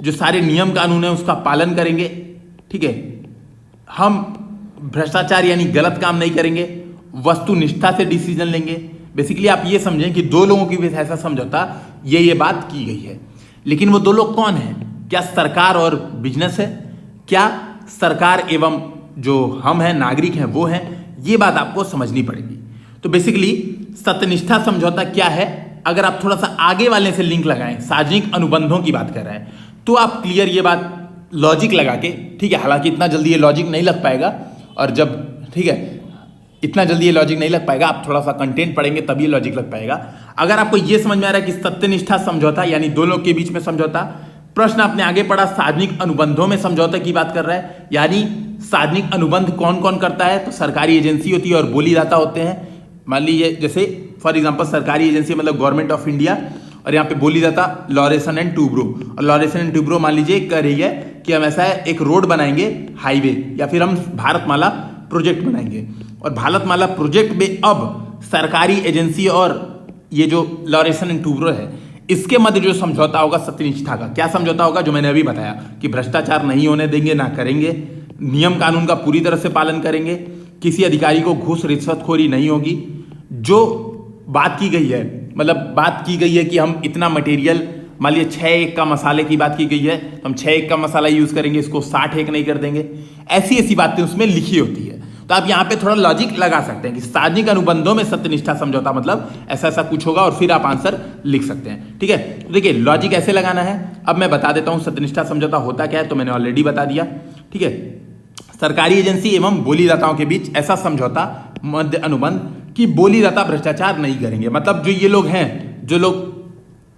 जो सारे नियम कानून है उसका पालन करेंगे, ठीक है, हम भ्रष्टाचार यानी गलत काम नहीं करेंगे, वस्तुनिष्ठा से डिसीजन लेंगे। बेसिकली आप ये समझें कि 2 लोगों के बीच ऐसा समझौता, ये बात की गई है। लेकिन वो 2 लोग कौन है? क्या सरकार और बिजनेस है? क्या सरकार एवं जो हम हैं नागरिक हैं वो हैं? ये बात आपको समझनी पड़ेगी। तो बेसिकली सत्यनिष्ठा समझौता क्या है, अगर आप थोड़ा सा आगे वाले से लिंक लगाएं, सार्वजनिक अनुबंधों की बात कर रहे हैं, तो आप क्लियर ये बात लॉजिक लगा के, ठीक है, हालांकि इतना जल्दी ये लॉजिक नहीं लग पाएगा, और जब, ठीक है, इतना जल्दी ये लॉजिक नहीं लग पाएगा, आप थोड़ा सा कंटेंट पढ़ेंगे तभी ये लॉजिक लग पाएगा। अगर आपको ये समझ में आ रहा है कि सत्यनिष्ठा समझौता यानी 2 लोग के बीच में समझौता, प्रश्न आपने आगे पढ़ा सार्वजनिक अनुबंधों में समझौता की बात कर रहा है, यानी सार्वजनिक अनुबंध कौन कौन करता है? तो सरकारी एजेंसी होती है और बोलीदाता होते हैं। मान लीजिए जैसे फॉर एग्जांपल सरकारी एजेंसी मतलब गवर्नमेंट ऑफ इंडिया, और यहाँ पे बोलीदाता लॉरेसन एंड टूब्रो, और लॉरेसन एंड टूब्रो मान लीजिए कह रही है कि हम ऐसा है एक रोड बनाएंगे, हाईवे, या फिर हम भारतमाला प्रोजेक्ट बनाएंगे, और भारतमाला प्रोजेक्ट में अब सरकारी एजेंसी और ये जो लॉरेसन एंड टूब्रो है इसके मध्य जो समझौता होगा सत्यनिष्ठा का, क्या समझौता होगा? जो मैंने अभी बताया कि भ्रष्टाचार नहीं होने देंगे, ना करेंगे, नियम कानून का पूरी तरह से पालन करेंगे, किसी अधिकारी को घूस रिश्वतखोरी नहीं होगी। जो बात की गई है, मतलब बात की गई है कि हम इतना मटेरियल, मान लीजिए 6 एक का मसाले की बात की गई है, हम 6 एक का मसाला यूज करेंगे, इसको 60 एक नहीं कर देंगे, ऐसी बातें उसमें लिखी होती है। तो आप यहाँ पे थोड़ा लॉजिक लगा सकते हैं कि सार्वजनिक अनुबंधों में सत्यनिष्ठा समझौता मतलब ऐसा कुछ होगा, और फिर आप आंसर लिख सकते हैं। ठीक है, तो देखिए लॉजिक ऐसे लगाना है। अब मैं बता देता हूं सत्यनिष्ठा समझौता होता क्या है, तो मैंने ऑलरेडी बता दिया। ठीक है, सरकारी एजेंसी एवं बोलीदाताओं के बीच ऐसा समझौता मध्य अनुबंध कि बोलीदाता भ्रष्टाचार नहीं करेंगे। मतलब जो ये लोग हैं, जो लोग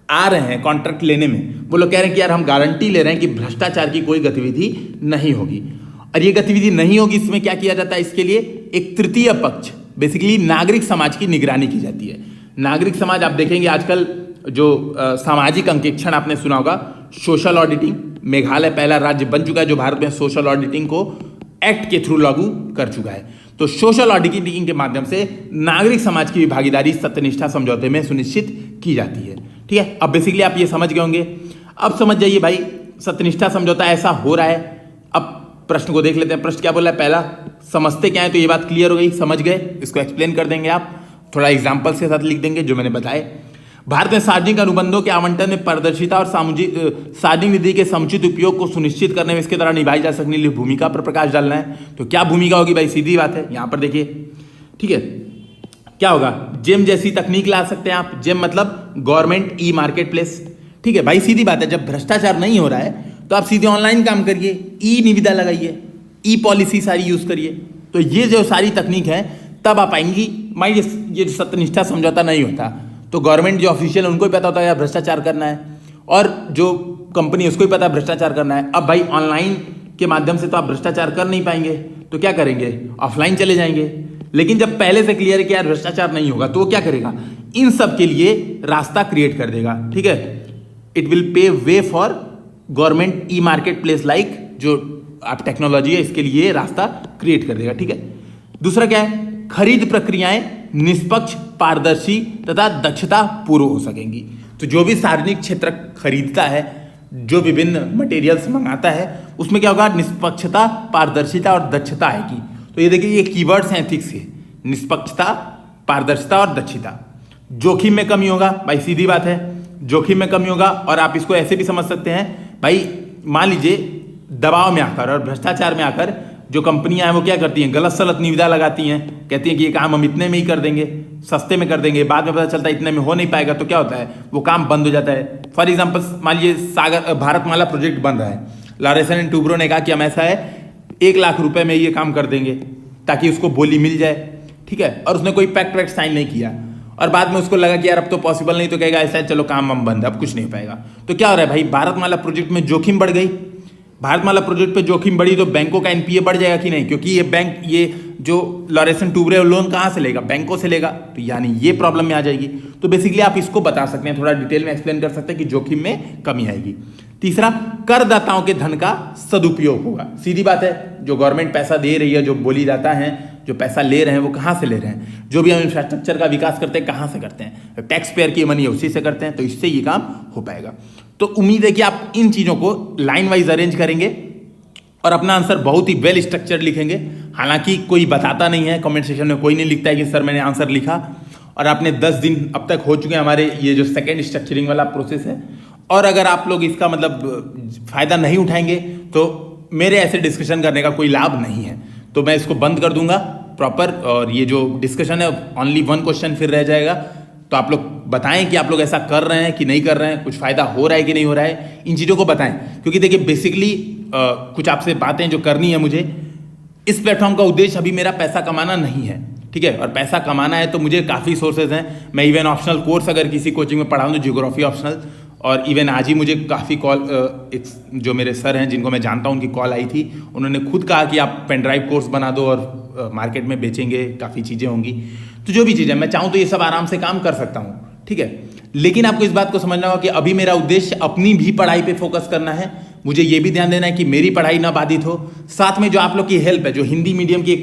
आ रहे हैं कॉन्ट्रैक्ट लेने में, वो लोग कह रहे हैं कि यार हम गारंटी ले रहे हैं कि भ्रष्टाचार की कोई गतिविधि नहीं होगी, और ये गतिविधि नहीं होगी। इसमें क्या किया जाता है? इसके लिए एक तृतीय पक्ष, बेसिकली नागरिक समाज की निगरानी की जाती है। नागरिक समाज आप देखेंगे आजकल जो सामाजिक अंकेक्षण आपने सुना होगा, सोशल ऑडिटिंग, मेघालय पहला राज्य बन चुका है जो भारत में सोशल ऑडिटिंग को एक्ट के थ्रू लागू कर चुका है। तो सोशल ऑडिटिंग के माध्यम से नागरिक समाज की भागीदारी सत्यनिष्ठा समझौते में सुनिश्चित की जाती है। ठीक है, अब बेसिकली आप ये समझ गए होंगे। अब समझ जाइए भाई, सत्यनिष्ठा समझौता ऐसा हो रहा है। अब प्रश्न को देख लेते हैं। प्रश्न क्या बोला है? पहला, समझते क्या है? तो ये बात क्लियर हो गई, समझ गए। इसको एक्सप्लेन कर देंगे आप, थोड़ा एग्जाम्पल्स के साथ लिख देंगे जो मैंने बताए। भारत में सार्वजनिक अनुबंधों के आवंटन में पारदर्शिता और सार्वजनिक निधि के समुचित उपयोग को सुनिश्चित करने में इसके द्वारा निभाई जा सकने वाली भूमिका पर प्रकाश डालना है। तो क्या भूमिका होगी भाई? सीधी बात है, यहां पर देखिए, ठीक है, क्या होगा? जेम जैसी तकनीक ला सकते हैं आप। जेम मतलब गवर्नमेंट ई मार्केट प्लेस, ठीक है भाई, सीधी बात है। जब भ्रष्टाचार नहीं हो रहा है तो आप सीधे ऑनलाइन काम करिए, ई निविदा लगाइए, ई पॉलिसी सारी यूज करिए। तो ये जो सारी तकनीक है तब आप आएंगी। मान ये सत्यनिष्ठा समझौता नहीं होता तो गवर्नमेंट जो ऑफिशियल उनको ही पता होता है यार भ्रष्टाचार करना है, और जो कंपनी उसको ही पता है भ्रष्टाचार करना है। अब भाई ऑनलाइन के माध्यम से तो आप भ्रष्टाचार कर नहीं पाएंगे, तो क्या करेंगे? ऑफलाइन चले जाएंगे। लेकिन जब पहले से क्लियर है कि यार भ्रष्टाचार नहीं होगा तो वो क्या करेगा? इन सब के लिए रास्ता क्रिएट कर देगा, ठीक है। It will pay way for government e market place like जो आप टेक्नोलॉजी है इसके लिए रास्ता क्रिएट कर देगा, ठीक है। दूसरा क्या है? खरीद प्रक्रियाएं निष्पक्ष, पारदर्शी तथा दक्षता पूर्व हो सकेंगी। तो जो भी सार्वजनिक क्षेत्र खरीदता है, जो विभिन्न मटेरियल्स मंगाता है, उसमें क्या होगा? निष्पक्षता, पारदर्शिता और दक्षता आएगी। तो ये देखिए, ये कीवर्ड्स हैं एथिक्स के, निष्पक्षता, पारदर्शिता और दक्षता। जोखिम में कमी होगा भाई, सीधी बात है, जोखिम में कमी होगा। और आप इसको ऐसे भी समझ सकते हैं भाई, मान लीजिए दबाव में आकर और भ्रष्टाचार में आकर जो कंपनियां हैं वो क्या करती हैं? गलत सलत निविदा लगाती हैं, कहती हैं कि ये काम हम इतने में ही कर देंगे, सस्ते में कर देंगे, बाद में पता चलता है इतने में हो नहीं पाएगा, तो क्या होता है? वो काम बंद हो जाता है। फॉर एग्जाम्पल मान लीजिए भारतमाला प्रोजेक्ट बन रहा है, लॉरेंसन एंड टूब्रो ने कहा कि हम ऐसा है 1 लाख रुपए में ये काम कर देंगे ताकि उसको बोली मिल जाए, ठीक है, और उसने कोई पैक्ट वैक्ट साइन नहीं किया, और बाद में उसको लगा कि यार अब तो पॉसिबल नहीं, तो कहेगा ऐसा है चलो काम हम बंद, अब कुछ नहीं हो पाएगा। तो क्या हो रहा है भाई? भारतमाला प्रोजेक्ट में जोखिम बढ़ गई। भारतमाला प्रोजेक्ट पे जोखिम बढ़ी तो बैंकों का एनपीए बढ़ जाएगा कि नहीं? क्योंकि ये बैंक, ये जो लॉरेंसन टूब्रो लोन कहाँ से लेगा? बैंकों से लेगा, तो यानी ये प्रॉब्लम में आ जाएगी। तो बेसिकली आप इसको बता सकते हैं, थोड़ा डिटेल में एक्सप्लेन कर सकते हैं कि जोखिम में कमी आएगी। तीसरा, करदाताओं के धन का सदुपयोग होगा। सीधी बात है, जो गवर्नमेंट पैसा दे रही है, जो बोलीदाता है, जो पैसा ले रहे हैं, वो कहाँ से ले रहे हैं? जो भी हम इंफ्रास्ट्रक्चर का विकास करते हैं कहाँ से करते हैं? टैक्स पेयर की मनी है उसी से करते हैं, तो इससे ये काम हो पाएगा। तो उम्मीद है कि आप इन चीज़ों को लाइन वाइज अरेंज करेंगे और अपना आंसर बहुत ही वेल स्ट्रक्चर्ड लिखेंगे। हालांकि कोई बताता नहीं है, कमेंट सेक्शन में कोई नहीं लिखता है कि सर मैंने आंसर लिखा, और आपने 10 दिन अब तक हो चुके हैं हमारे ये जो सेकेंड स्ट्रक्चरिंग वाला प्रोसेस है। और अगर आप लोग इसका मतलब फ़ायदा नहीं उठाएंगे तो मेरे ऐसे डिस्कशन करने का कोई लाभ नहीं है। तो मैं इसको बंद कर दूंगा प्रॉपर, और ये जो डिस्कशन है ओनली 1 क्वेश्चन फिर रह जाएगा। तो आप लोग बताएं कि आप लोग ऐसा कर रहे हैं कि नहीं कर रहे हैं, कुछ फ़ायदा हो रहा है कि नहीं हो रहा है, इन चीज़ों को बताएं। क्योंकि देखिए बेसिकली कुछ आपसे बातें जो करनी है मुझे, इस प्लेटफॉर्म का उद्देश्य अभी मेरा पैसा कमाना नहीं है, ठीक है। और पैसा कमाना है तो मुझे काफ़ी सोर्सेज हैं। मैं इवन ऑप्शनल कोर्स अगर किसी कोचिंग में पढ़ाऊँ तो जियोग्राफी ऑप्शनल, और इवन आज ही मुझे काफ़ी कॉल, जो मेरे सर हैं जिनको मैं जानता हूँ उनकी कॉल आई थी, उन्होंने खुद कहा कि आप पेन ड्राइव कोर्स बना दो और मार्केट में बेचेंगे, काफ़ी चीज़ें होंगी। तो जो भी चीज़ें मैं चाहूँ तो ये सब आराम से काम कर सकता हूँ, ठीक है। लेकिन आपको इस बात को समझना होगा कि अभी मेरा उद्देश्य अपनी भी पढ़ाई पे फोकस करना है। मुझे ये भी ध्यान देना है कि मेरी पढ़ाई ना बाधित हो, साथ में जो आप लोग की हेल्प है, जो हिंदी मीडियम की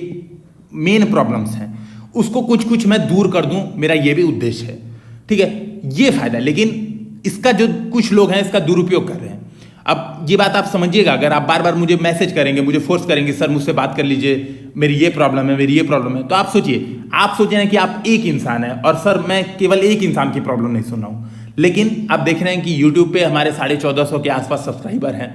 मेन प्रॉब्लम्स हैं उसको कुछ कुछ मैं दूर कर दूं, मेरा ये भी उद्देश्य है, ठीक है। ये फायदा है, लेकिन इसका जो कुछ लोग हैं इसका दुरुपयोग कर रहे हैं। अब ये बात आप समझिएगा, अगर आप बार बार मुझे मैसेज करेंगे, मुझे फोर्स करेंगे सर मुझसे बात कर लीजिए, मेरी ये प्रॉब्लम है, मेरी ये प्रॉब्लम है, तो आप सोचिए, आप सोच रहे हैं कि आप एक इंसान है और सर मैं केवल एक इंसान की प्रॉब्लम नहीं सुन रहा हूँ। लेकिन आप देख रहे हैं कि यूट्यूब पे हमारे 1450 के आसपास सब्सक्राइबर हैं,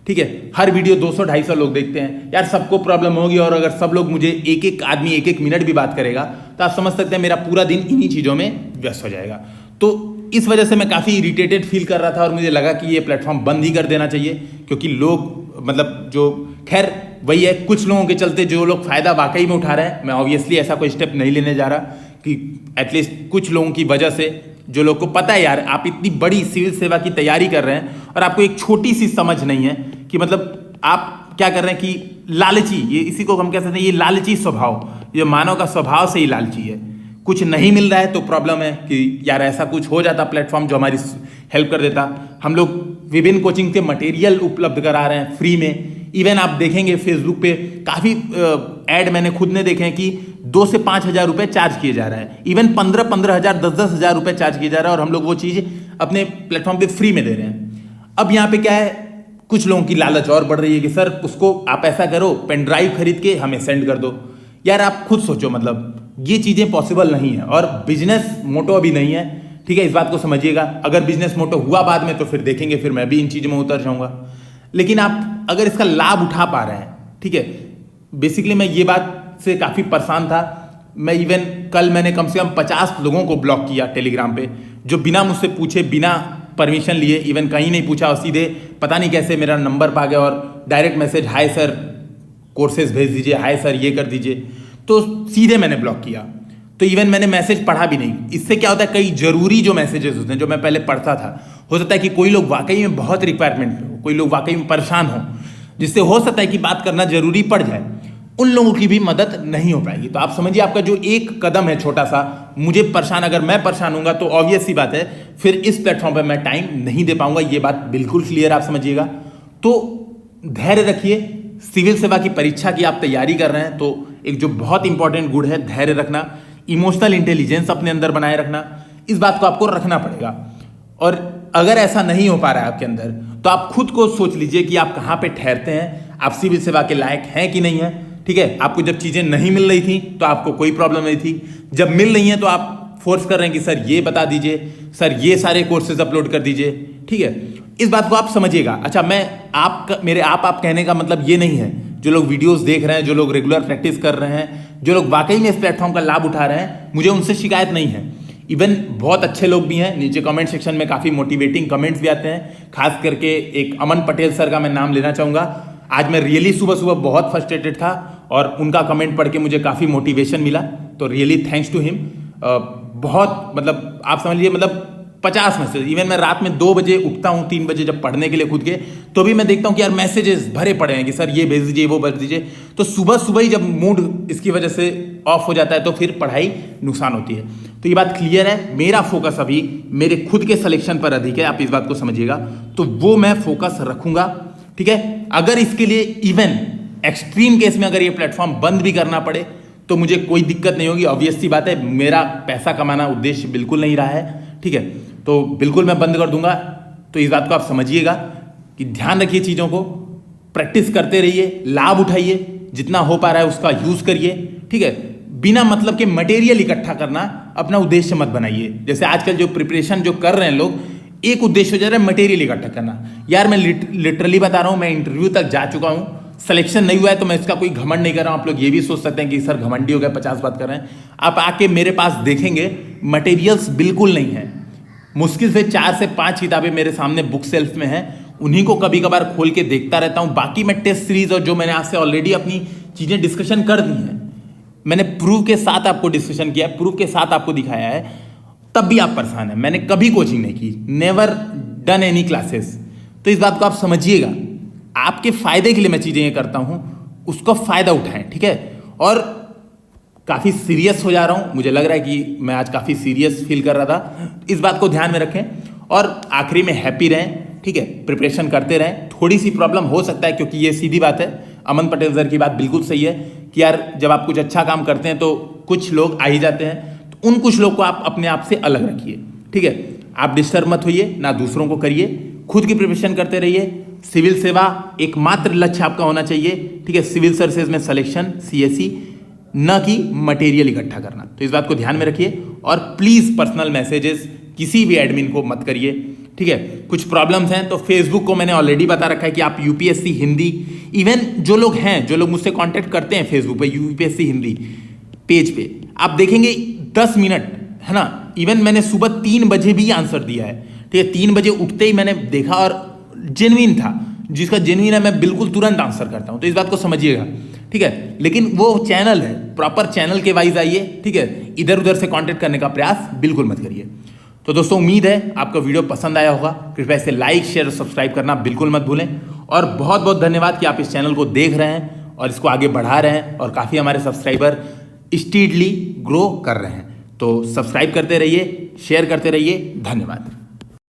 ठीक है। हर वीडियो 200-250 लोग देखते हैं। यार सबको प्रॉब्लम होगी, और अगर सब लोग मुझे एक एक आदमी 1-1 मिनट भी बात करेगा तो आप समझ सकते हैं मेरा पूरा दिन इन्हीं चीज़ों में व्यस्त हो जाएगा। तो इस वजह से मैं काफ़ी इरिटेटेड फील कर रहा था और मुझे लगा कि ये प्लेटफॉर्म बंद ही कर देना चाहिए, क्योंकि लोग मतलब जो खैर वही है, कुछ लोगों के चलते जो लोग फ़ायदा वाकई में उठा रहे हैं। मैं ऑब्वियसली ऐसा कोई स्टेप नहीं लेने जा रहा कि एटलीस्ट कुछ लोगों की वजह से, जो लोग को पता है यार आप इतनी बड़ी सिविल सेवा की तैयारी कर रहे हैं और आपको एक छोटी सी समझ नहीं है कि मतलब आप क्या कर रहे हैं कि लालची, ये इसी को हम कह सकते हैं ये लालची स्वभाव, ये मानव का स्वभाव से ही लालची है। कुछ नहीं मिल रहा है तो प्रॉब्लम है कि यार ऐसा कुछ हो जाता प्लेटफॉर्म जो हमारी हेल्प कर देता। हम लोग विभिन्न कोचिंग के मटेरियल उपलब्ध करा रहे हैं फ्री में। इवन आप देखेंगे फेसबुक पे काफ़ी ऐड मैंने खुद ने देखे हैं कि 2 से 5 हज़ार रुपये चार्ज किए जा रहा है, इवन 15-15 हज़ार 10-10 हज़ार रुपये चार्ज किए जा रहा है, और हम लोग वो चीज़ अपने प्लेटफॉर्म पे फ्री में दे रहे हैं। अब यहाँ पे क्या है, कुछ लोगों की लालच और बढ़ रही है कि सर उसको आप ऐसा करो, पेन ड्राइव खरीद के हमें सेंड कर दो। यार आप खुद सोचो, मतलब ये चीज़ें पॉसिबल नहीं है और बिजनेस मोटो अभी नहीं है, ठीक है, इस बात को समझिएगा। अगर बिजनेस मोटो हुआ बाद में तो फिर देखेंगे, फिर मैं भी इन चीज़ों में उतर जाऊंगा। लेकिन आप अगर इसका लाभ उठा पा रहे हैं, ठीक है, बेसिकली मैं ये बात से काफ़ी परेशान था। मैं इवन कल मैंने कम से कम 50 लोगों को ब्लॉक किया टेलीग्राम पे, जो बिना मुझसे पूछे, बिना परमिशन लिए, इवन कहीं नहीं पूछा और सीधे पता नहीं कैसे मेरा नंबर पा गया और direct message, hi sir courses भेज दीजिए, हाय सर ये कर दीजिए, तो सीधे मैंने ब्लॉक किया। तो इवन मैंने मैसेज पढ़ा भी नहीं। इससे क्या होता है, कई जरूरी जो मैसेजेस होते हैं जो मैं पहले पढ़ता था, हो सकता है कि कोई लोग वाकई में बहुत रिक्वायरमेंट हो, कोई लोग वाकई में परेशान हो, जिससे हो सकता है कि बात करना जरूरी पड़ जाए, उन लोगों की भी मदद नहीं हो पाएगी। तो आप समझिए आपका जो एक कदम है छोटा सा, मुझे परेशान, अगर मैं परेशान हूंगा तो ऑब्वियस सी बात है फिर इस प्लेटफॉर्म पे मैं टाइम नहीं दे पाऊंगा। ये बात बिल्कुल क्लियर आप समझिएगा। तो धैर्य रखिए। सिविल सेवा की परीक्षा की आप तैयारी कर रहे हैं तो एक जो बहुत इंपॉर्टेंट गुण है धैर्य रखना, इमोशनल इंटेलिजेंस अपने अंदर बनाए रखना, इस बात को आपको रखना पड़ेगा। और अगर ऐसा नहीं हो पा रहा है आपके अंदर, तो आप खुद को सोच लीजिए कि आप कहाँ पे ठहरते हैं, आप सिविल सेवा के लायक हैं कि नहीं है, ठीक है। आपको जब चीजें नहीं मिल रही थी तो आपको कोई प्रॉब्लम नहीं थी, जब मिल रही हैं तो आप फोर्स कर रहे हैं कि सर ये बता दीजिए, सर ये सारे कोर्सेज अपलोड कर दीजिए, ठीक है। इस बात को आप समझिएगा। अच्छा, मेरे आप कहने का मतलब ये नहीं है, जो लोग वीडियोस देख रहे हैं, जो लोग रेगुलर प्रैक्टिस कर रहे हैं, जो लोग वाकई में इस प्लेटफॉर्म का लाभ उठा रहे हैं, मुझे उनसे शिकायत नहीं है। इवन बहुत अच्छे लोग भी हैं, नीचे कमेंट सेक्शन में काफ़ी मोटिवेटिंग कमेंट्स भी आते हैं। खास करके एक अमन पटेल सर का मैं नाम लेना चाहूँगा। आज मैं रियली सुबह सुबह बहुत फ्रस्ट्रेटेड था और उनका कमेंट पढ़ के मुझे काफ़ी मोटिवेशन मिला, तो रियली थैंक्स टू हिम। बहुत मतलब आप समझ लीजिए, मतलब 50 मैसेज। इवन मैं रात में 2 बजे उठता हूँ, 3 बजे जब पढ़ने के लिए खुद के, तो भी मैं देखता हूँ कि यार मैसेजेस भरे पड़े हैं कि सर ये भेज दीजिए, वो भेज दीजिए। तो सुबह सुबह ही जब मूड इसकी वजह से ऑफ हो जाता है तो फिर पढ़ाई नुकसान होती है। तो ये बात क्लियर है। मेरा फोकस अभी मेरे खुद के सिलेक्शन पर अधिक है, आप इस बात को समझिएगा। तो वो मैं फोकस रखूंगा, ठीक है। अगर इसके लिए इवन एक्सट्रीम केस में अगर ये प्लेटफॉर्म बंद भी करना पड़े तो मुझे कोई दिक्कत नहीं होगी। ऑब्वियस सी बात है, मेरा पैसा कमाना उद्देश्य बिल्कुल नहीं रहा है, ठीक है। तो बिल्कुल मैं बंद कर दूंगा। तो इस बात को आप समझिएगा कि ध्यान रखिए, चीज़ों को प्रैक्टिस करते रहिए, लाभ उठाइए, जितना हो पा रहा है उसका यूज करिए, ठीक है। बिना मतलब के मटेरियल इकट्ठा करना अपना उद्देश्य मत बनाइए। जैसे आजकल जो प्रिपरेशन जो कर रहे हैं लोग, एक उद्देश्य हो जा रहा है मटेरियल इकट्ठा करना। यार मैं लिटरली बता रहा हूँ, मैं इंटरव्यू तक जा चुका हूँ, सिलेक्शन नहीं हुआ है तो मैं इसका कोई घमंड नहीं कर रहा हूँ। आप लोग ये भी सोच सकते हैं कि सर घमंडी हो गया, 50 बात कर रहे हैं। आप आके मेरे पास देखेंगे, मटेरियल्स बिल्कुल नहीं है। मुश्किल से 4 से 5 किताबें मेरे सामने बुक सेल्फ में हैं, उन्हीं को कभी कभार खोल के देखता रहता हूँ। बाकी मैं टेस्ट सीरीज और जो मैंने आज से ऑलरेडी अपनी चीज़ें डिस्कशन कर दी हैं, मैंने प्रूफ के साथ आपको डिस्कशन किया, प्रूफ के साथ आपको दिखाया है, तब भी आप परेशान हैं। मैंने कभी कोचिंग नहीं की, नेवर डन एनी क्लासेस। तो इस बात को आप समझिएगा। आपके फायदे के लिए मैं चीज़ें ये करता हूँ, उसका फायदा उठाएं, ठीक है। और काफ़ी सीरियस हो जा रहा हूँ, मुझे लग रहा है कि मैं आज काफ़ी सीरियस फील कर रहा था। इस बात को ध्यान में रखें और आखिरी में हैप्पी रहें, ठीक है। प्रिपरेशन करते रहें। थोड़ी सी प्रॉब्लम हो सकता है, क्योंकि ये सीधी बात है, अमन पटेल सर की बात बिल्कुल सही है कि यार जब आप कुछ अच्छा काम करते हैं तो कुछ लोग आ ही जाते हैं। तो उन कुछ लोग को आप अपने आप से अलग रखिए, ठीक है। आप डिस्टर्ब मत होइए, ना दूसरों को करिए, खुद की प्रिपरेशन करते रहिए। सिविल सेवा एकमात्र लक्ष्य आपका होना चाहिए, ठीक है। सिविल सर्विसेज में सिलेक्शन, CSE, न कि मटेरियल इकट्ठा करना। तो इस बात को ध्यान में रखिए और प्लीज पर्सनल मैसेजेस किसी भी एडमिन को मत करिए, ठीक है। कुछ प्रॉब्लम्स हैं तो फेसबुक को मैंने ऑलरेडी बता रखा है कि आप UPSC हिंदी, इवन जो लोग हैं, जो लोग मुझसे कांटेक्ट करते हैं फेसबुक पे UPSC हिंदी पेज पे, आप देखेंगे 10 मिनट है ना। इवन मैंने सुबह 3 बजे भी आंसर दिया है, ठीक है। 3 बजे उठते ही मैंने देखा और जेन्युइन था, जिसका जेन्युइन है मैं बिल्कुल तुरंत आंसर करता हूं। तो इस बात को समझिएगा, ठीक है। लेकिन वो चैनल है, प्रॉपर चैनल के वाइज आइए, ठीक है। इधर उधर से कांटेक्ट करने का प्रयास बिल्कुल मत करिए। तो दोस्तों उम्मीद है आपको वीडियो पसंद आया होगा। कृपया इसे लाइक, शेयर और सब्सक्राइब करना बिल्कुल मत भूलें। और बहुत बहुत धन्यवाद कि आप इस चैनल को देख रहे हैं और इसको आगे बढ़ा रहे हैं, और काफ़ी हमारे सब्सक्राइबर स्पीडली ग्रो कर रहे हैं। तो सब्सक्राइब करते रहिए, शेयर करते रहिए। धन्यवाद।